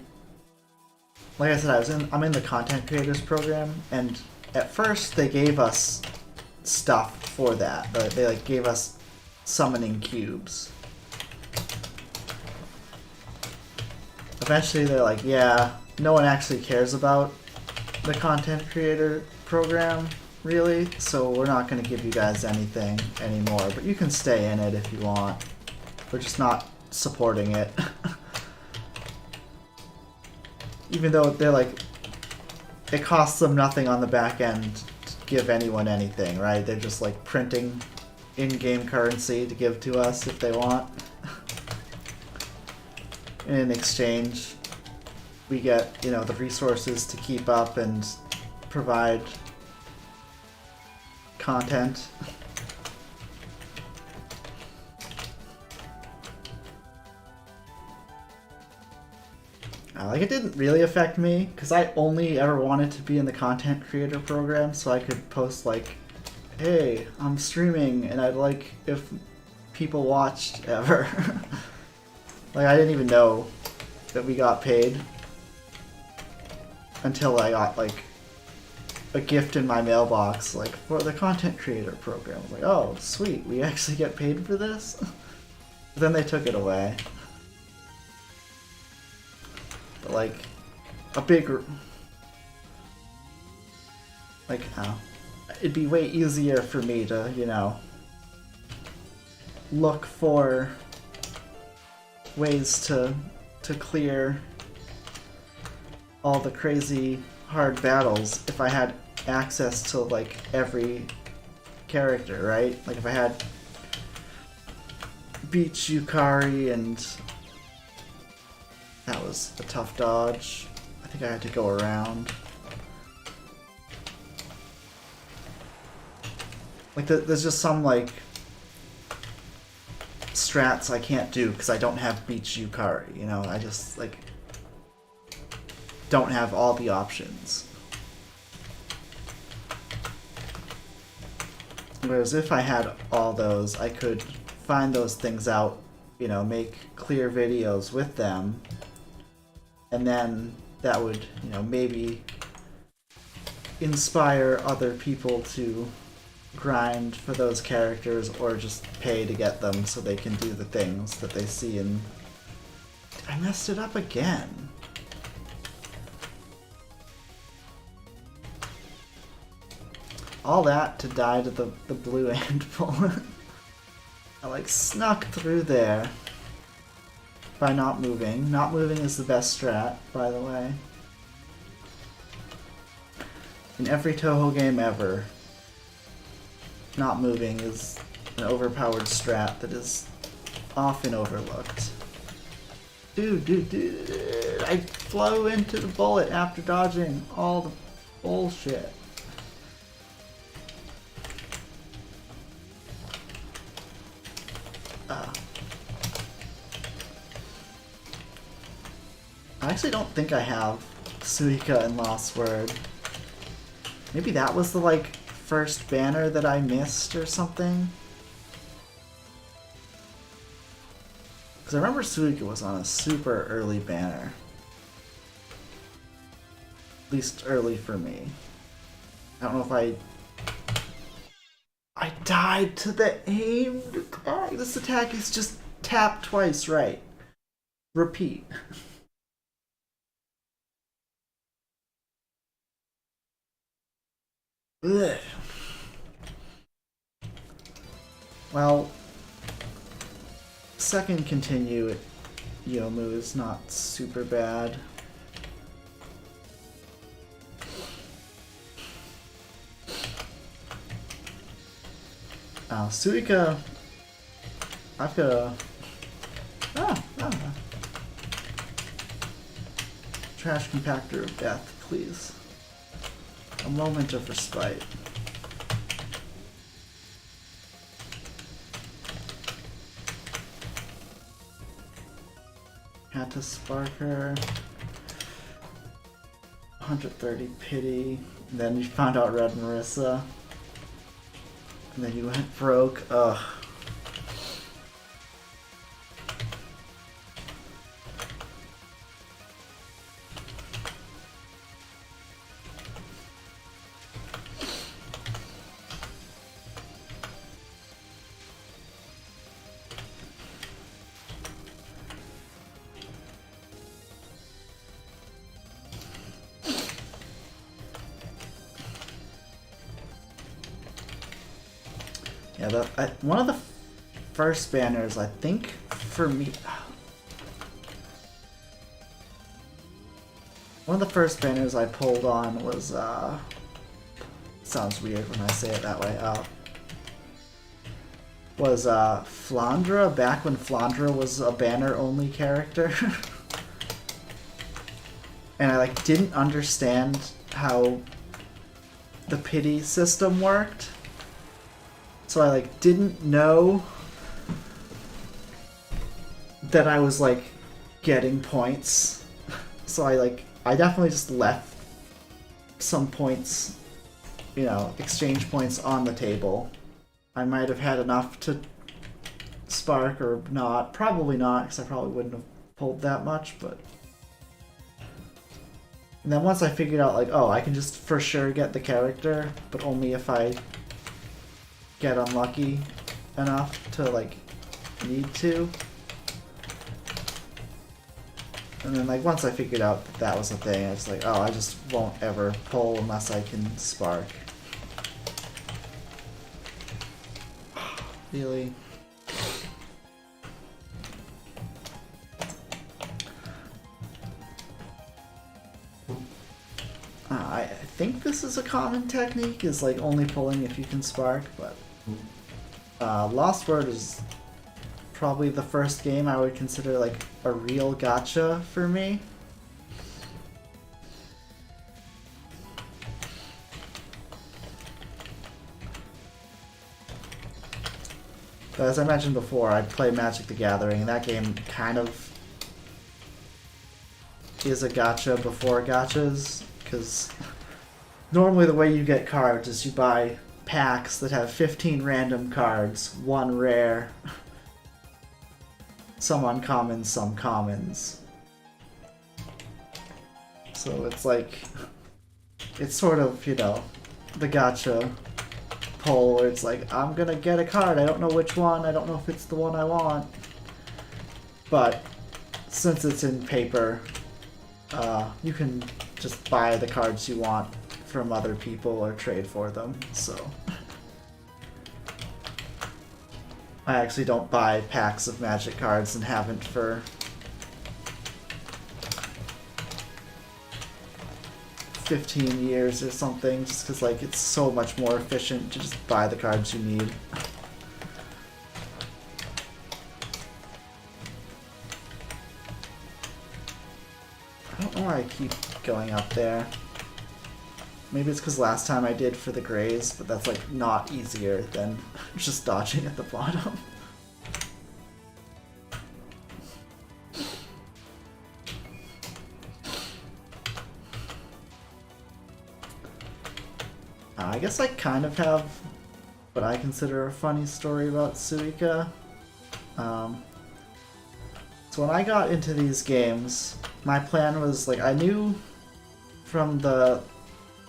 S1: I said, I'm in the content creators program, and at first they gave us stuff for that. They like gave us summoning cubes. Eventually they're like, yeah, no one actually cares about the content creator program, really, so we're not going to give you guys anything anymore, but you can stay in it if you want. We're just not supporting it. Even though they're like, it costs them nothing on the back end to give anyone anything, right? They're just like printing in-game currency to give to us if they want. In exchange, we get, you know, the resources to keep up and provide content. Like, it didn't really affect me, because I only ever wanted to be in the content creator program so I could post like, hey, I'm streaming and I'd like if people watched ever. Like, I didn't even know that we got paid until I got like a gift in my mailbox, like, for the content creator program. I was like, oh, sweet, we actually get paid for this? But then they took it away. But like, a big, like, it'd be way easier for me to, you know, look for ways to clear all the crazy hard battles if I had access to like every character, right? Like if I had Beach Yukari, and that was a tough dodge. I think I had to go around. Like there's just some like strats I can't do because I don't have Beach Yukari, you know? I just like don't have all the options. Whereas if I had all those, I could find those things out, you know, make clear videos with them, and then that would, you know, maybe inspire other people to grind for those characters or just pay to get them so they can do the things that they see in... I messed it up again. All that to die to the blue anvil. I like snuck through there by not moving. Not moving is the best strat, by the way. In every Touhou game ever, not moving is an overpowered strat that is often overlooked. Dude, I flew into the bullet after dodging all the bullshit. I actually don't think I have Suika and Lost Word. Maybe that was the like first banner that I missed or something. Because I remember Suika was on a super early banner. At least early for me. I don't know if I died to the aimed attack. This attack is just tap twice right. repeat. Ugh. Well, second continue Yomu is not super bad. Suika, I've got a... Trash compactor of death, please. A moment of respite. Had to spark her. 130 pity. And then you found out Red Marissa. And then you went broke. Ugh. Yeah, one of the first banners, I think, for me... One of the first banners I pulled on was, sounds weird when I say it that way, was Flandra, back when Flandra was a banner-only character. And I, like, didn't understand how the pity system worked. So I, like, didn't know that I was, like, getting points. So I definitely just left some points, you know, exchange points on the table. I might have had enough to spark or not. Probably not, because I probably wouldn't have pulled that much, but... And then once I figured out, like, oh, I can just for sure get the character, but only if I get unlucky enough to, like, need to. And then, like, once I figured out that that was a thing, I was like, oh, I just won't ever pull unless I can spark. Really? I think this is a common technique, is, like, only pulling if you can spark, but... Lost Word is probably the first game I would consider, like, a real gacha for me. But as I mentioned before, I play Magic the Gathering, and that game kind of is a gacha before gachas, because normally the way you get cards is you buy packs that have 15 random cards, 1 rare, some uncommons, some commons. So it's like, it's sort of, you know, the gacha pull where it's like, I'm gonna get a card, I don't know which one, I don't know if it's the one I want. But since it's in paper, you can just buy the cards you want from other people or trade for them, so... I actually don't buy packs of Magic cards and haven't for 15 years or something, just because, like, it's so much more efficient to just buy the cards you need. I don't know why I keep going up there. Maybe it's because last time I did for the Greys, but that's, like, not easier than just dodging at the bottom. I guess I kind of have what I consider a funny story about Suika. So when I got into these games, my plan was, like, I knew from the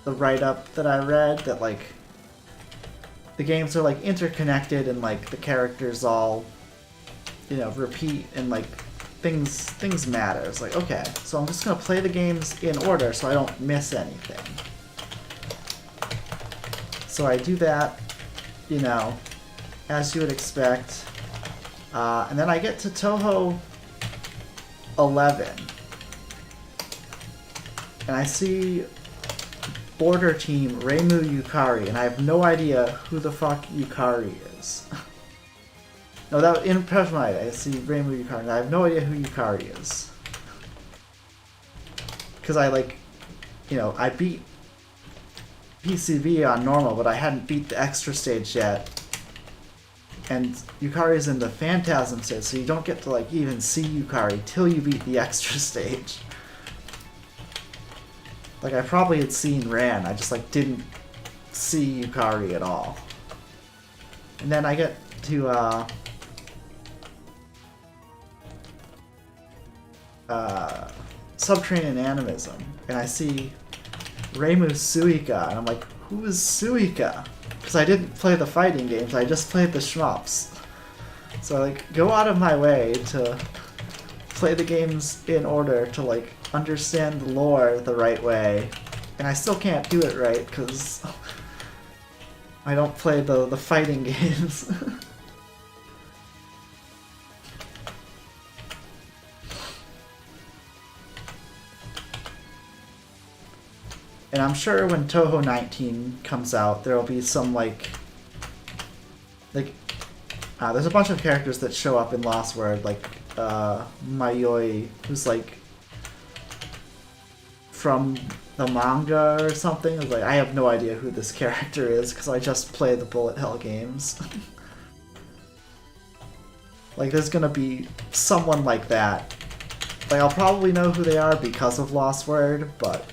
S1: write-up that I read that, like, the games are, like, interconnected and, like, the characters all, you know, repeat and, like, things matter. It's like, okay, so I'm just gonna play the games in order so I don't miss anything. So I do that, you know, as you would expect. And then I get to Touhou 11. And I see border team Reimu Yukari, and I have no idea who the fuck Yukari is. No, that in Pressmite I see Reimu Yukari, and I have no idea who Yukari is. Because I I beat PCB on normal, but I hadn't beat the extra stage yet. And Yukari's in the Phantasm stage, so you don't get to even see Yukari till you beat the extra stage. I probably had seen Ran, I just didn't see Yukari at all. And then I get to Subterranean Animism, and I see Reimu Suika, and I'm like, who is Suika? Because I didn't play the fighting games, I just played the shmups. So I go out of my way to play the games in order to understand the lore the right way, and I still can't do it right because I don't play the fighting games. And I'm sure when Touhou 19 comes out, there'll be some there's a bunch of characters that show up in Lost Word, Mayoi, who's from the manga or something. I have no idea who this character is because I just play the bullet hell games. There's gonna be someone like that. I'll probably know who they are because of Lost Word, but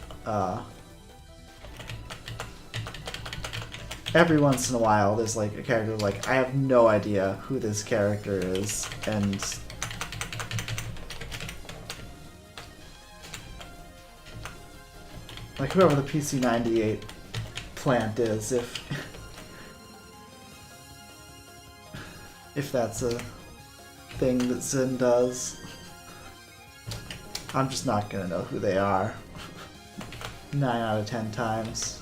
S1: every once in a while there's a character I have no idea who this character is, and whoever the PC98 plant is, if that's a thing that Zin does. I'm just not gonna know who they are 9 out of 10 times.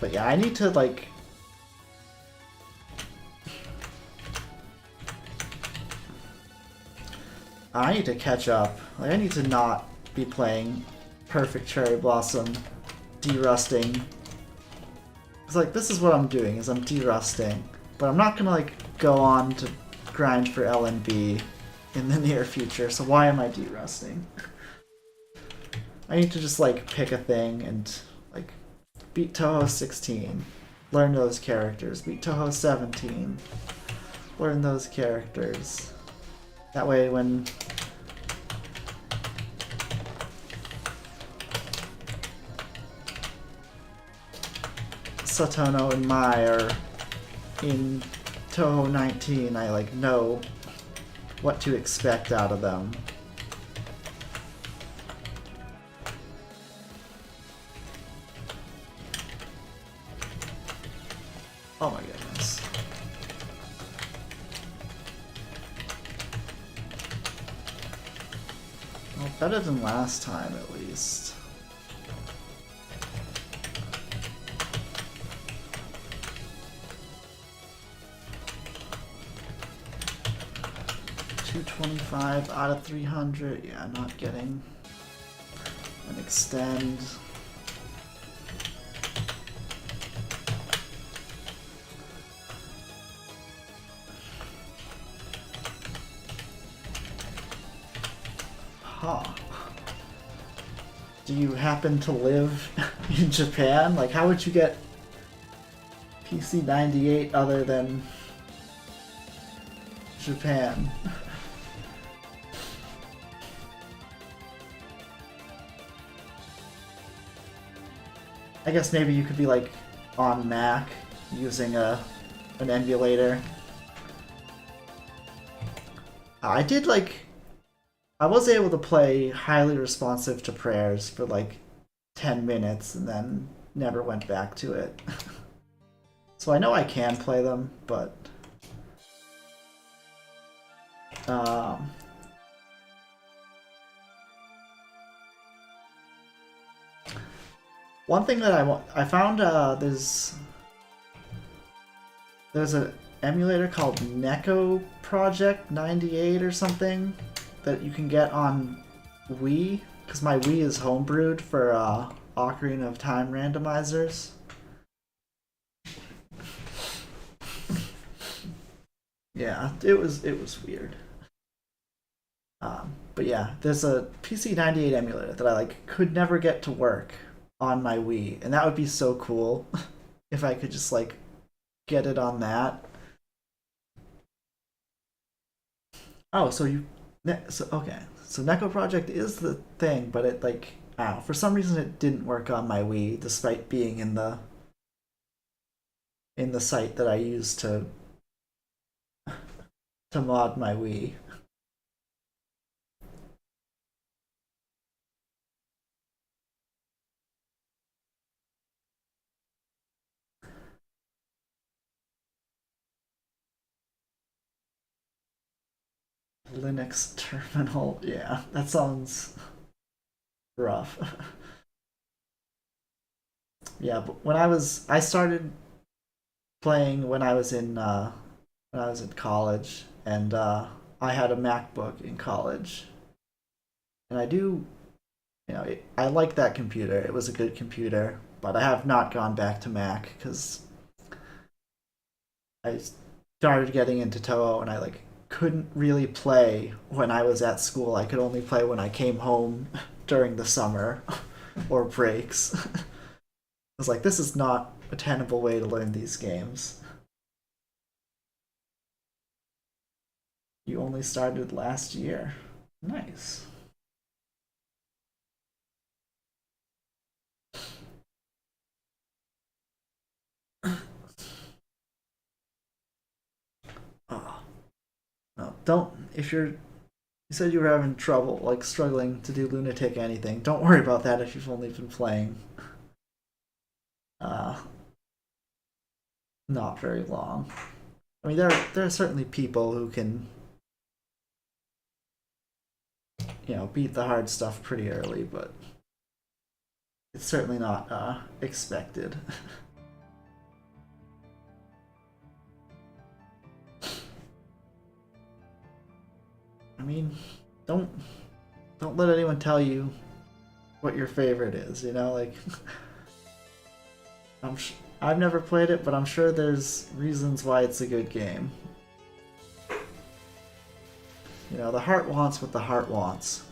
S1: But yeah, I need to I need to catch up. I need to not be playing Perfect Cherry Blossom derusting. It's this is what I'm doing, is I'm derusting. But I'm not gonna go on to grind for LNB in the near future, so why am I derusting? I need to just pick a thing and beat Touhou 16, learn those characters, beat Touhou 17, learn those characters. That way when Satono and Mai are in Touhou 19, I know what to expect out of them. Oh my goodness. Well, better than last time at least. $225 out of 300. Yeah, not getting an extend. Huh. Do you happen to live in Japan? How would you get PC98 other than Japan? I guess maybe you could be on Mac using an emulator. I did like I was able to play highly responsive to prayers for like 10 minutes and then never went back to it. So I know I can play them, but um, one thing that I found there's an emulator called Neko Project 98 or something that you can get on Wii, because my Wii is homebrewed for Ocarina of Time randomizers. Yeah, it was weird. But yeah, there's a PC98 emulator that I like could never get to work on my Wii, and that would be so cool if I could just like get it on that. Oh, so you so okay. So Neko Project is the thing, but it like for some reason it didn't work on my Wii despite being in the site that I use to mod my Wii. Linux terminal. Yeah, that sounds rough. Yeah, but I started playing when I was in college, and I had a MacBook in college, and I like that computer. It was a good computer, but I have not gone back to Mac because I started getting into Touhou, and I like couldn't really play when I was at school. I could only play when I came home during the summer or breaks. I was like, this is not a tenable way to learn these games. You only started last year. Nice. Oh, no, don't. If you said you were having trouble, like struggling to do lunatic anything, don't worry about that if you've only been playing uh, not very long. I mean, there are certainly people who can, beat the hard stuff pretty early, but it's certainly not expected. I mean, don't don't let anyone tell you what your favorite is. Like I've never played it, but I'm sure there's reasons why it's a good game. The heart wants what the heart wants.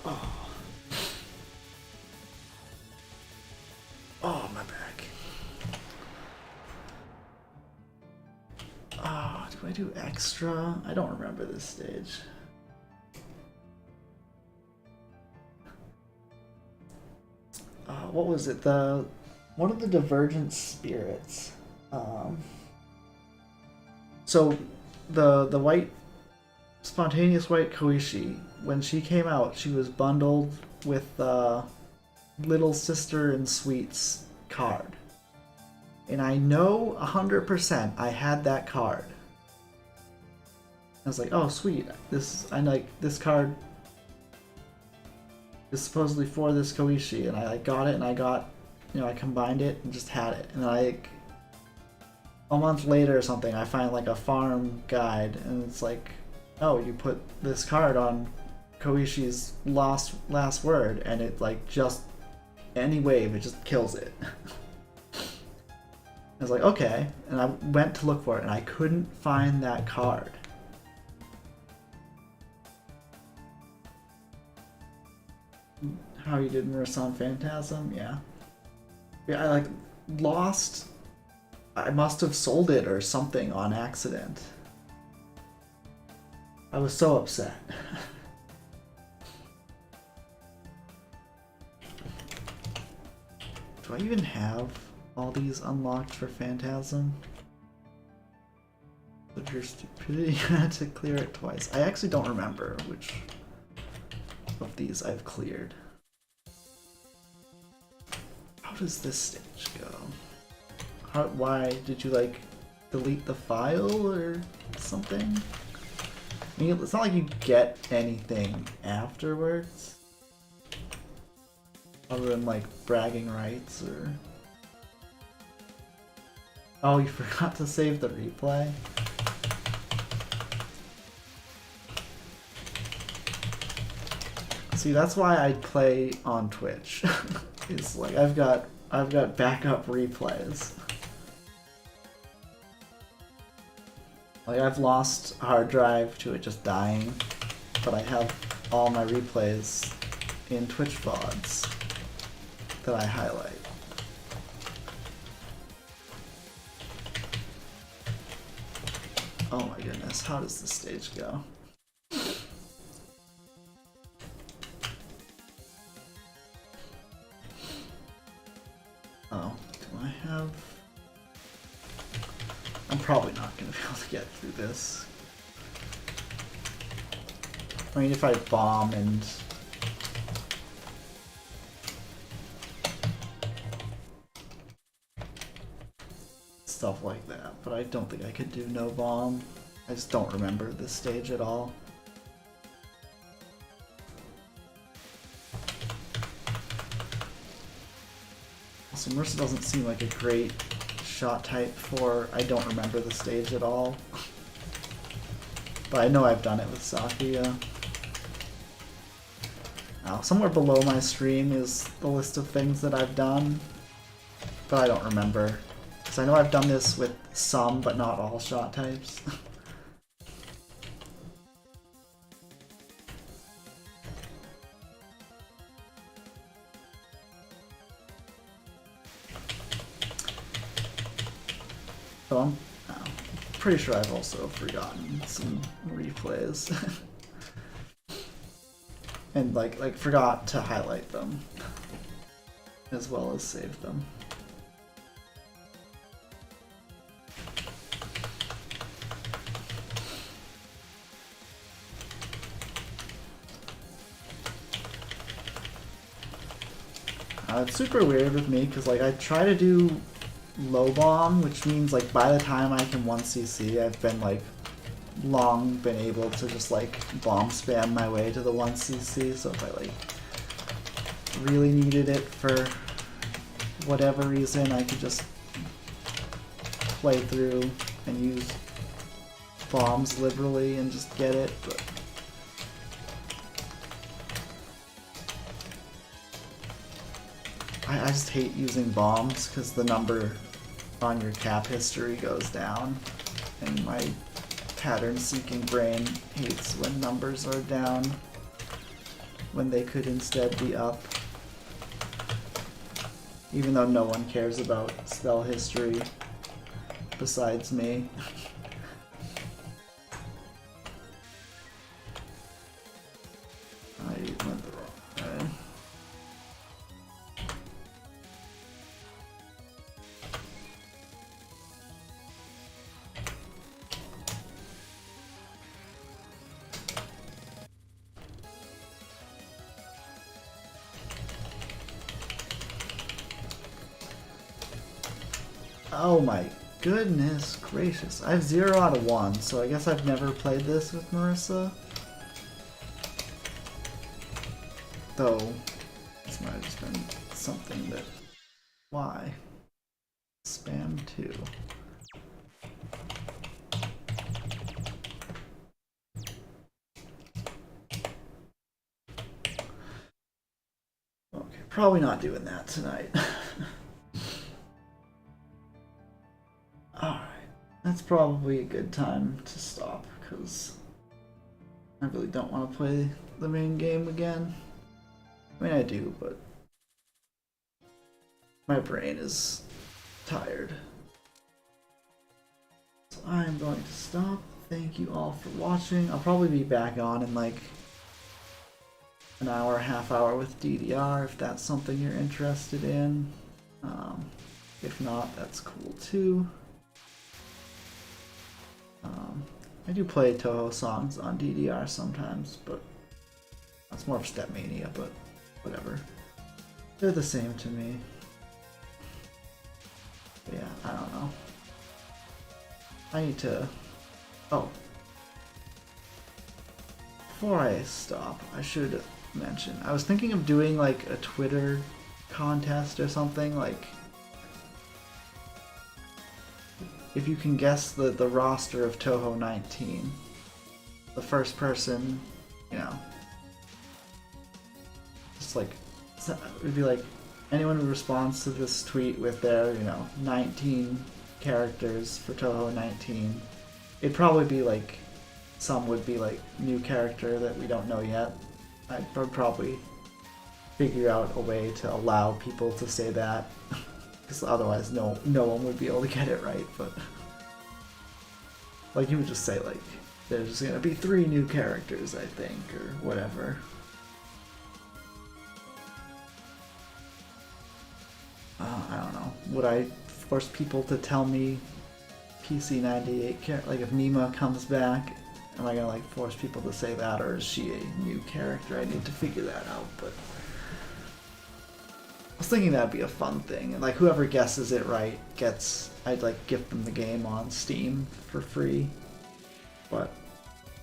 S1: Oh. Oh, my back. Oh, do I do extra? I don't remember this stage. What was it? One of the divergent spirits. So the white spontaneous white Koishi, when she came out, she was bundled with Little Sister and Sweet's card. And I know 100% I had that card. I was like, oh sweet, I like this card is supposedly for this Koishi, and I got it, and I combined it and just had it, and a month later or something, I find like a farm guide, and it's like, oh, you put this card on Koishi's last word, and it like just any wave, it just kills it. I was like, okay, and I went to look for it, and I couldn't find that card. How you did Murasan Phantasm? Yeah. Yeah, I like lost. I must have sold it or something on accident. I was so upset. Do I even have all these unlocked for Phantasm? But your stupidity had to clear it twice. I actually don't remember which of these I've cleared. How does this stage go? Why did you like delete the file or something? I mean, it's not like you get anything afterwards. Other than like bragging rights or... Oh, you forgot to save the replay? See, that's why I play on Twitch. It's like I've got backup replays. Like I've lost a hard drive to it just dying, but I have all my replays in Twitch VODs that I highlight. Oh my goodness, how does this stage go? Oh, do I have... I'm probably not going to be able to get through this. I mean, if I bomb and... stuff like that, but I don't think I could do no bomb. I just don't remember this stage at all. Also, Marissa doesn't seem like a great shot type for I don't remember the stage at all. But I know I've done it with Sakuya. Now, somewhere below my stream is the list of things that I've done, but I don't remember. Because I know I've done this with some, but not all shot types. So I'm pretty sure I've also forgotten some replays. And like forgot to highlight them as well as save them. It's super weird with me because like I try to do low bomb, which means like by the time I can 1cc, I've been like long been able to just like bomb spam my way to the 1cc. So if I like really needed it for whatever reason, I could just play through and use bombs liberally and just get it. But I just hate using bombs because the number on your cap history goes down, and my pattern-seeking brain hates when numbers are down when they could instead be up. Even though no one cares about spell history besides me. I went the wrong way. Oh my goodness gracious. I have 0 out of 1, so I guess I've never played this with Marissa. Though, this might have just been something that... Why? Spam 2. Okay, probably not doing that tonight. Alright, that's probably a good time to stop, because I really don't want to play the main game again. I mean, I do, but my brain is tired. So I'm going to stop. Thank you all for watching. I'll probably be back on in like an hour, half hour with DDR if that's something you're interested in. If not, that's cool too. I do play Touhou songs on DDR sometimes, but that's more of Stepmania, but whatever. They're the same to me. But yeah, I don't know. I need to... Oh. Before I stop, I should mention, I was thinking of doing like a Twitter contest or something, like if you can guess the roster of Touhou 19, the first person, you know, just like, it would be like anyone who responds to this tweet with their, 19 characters for Touhou 19, it'd probably be like, some would be like new character that we don't know yet. I'd probably figure out a way to allow people to say that, because otherwise no one would be able to get it right. But like you would just say like there's just gonna be 3 new characters, I think, or whatever. I don't know. Would I force people to tell me PC98 like if Nima comes back? Am I gonna like force people to say that, or is she a new character? I need to figure that out, but I was thinking that'd be a fun thing, and like whoever guesses it right gets, I'd like gift them the game on Steam for free, but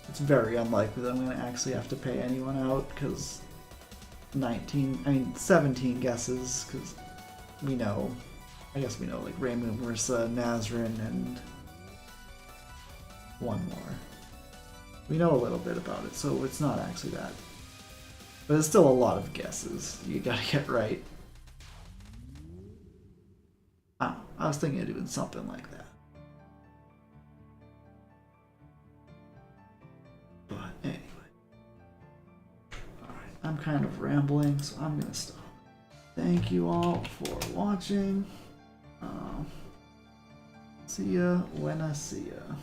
S1: it's very unlikely that I'm gonna actually have to pay anyone out, because 17 guesses, because we know, I guess we know like Raymond, Marissa, Nazrin, and one more. We know a little bit about it, so it's not actually that. But it's still a lot of guesses you gotta get right. I was thinking of doing something like that. But anyway. Alright, I'm kind of rambling, so I'm gonna stop. Thank you all for watching. See ya when I see ya.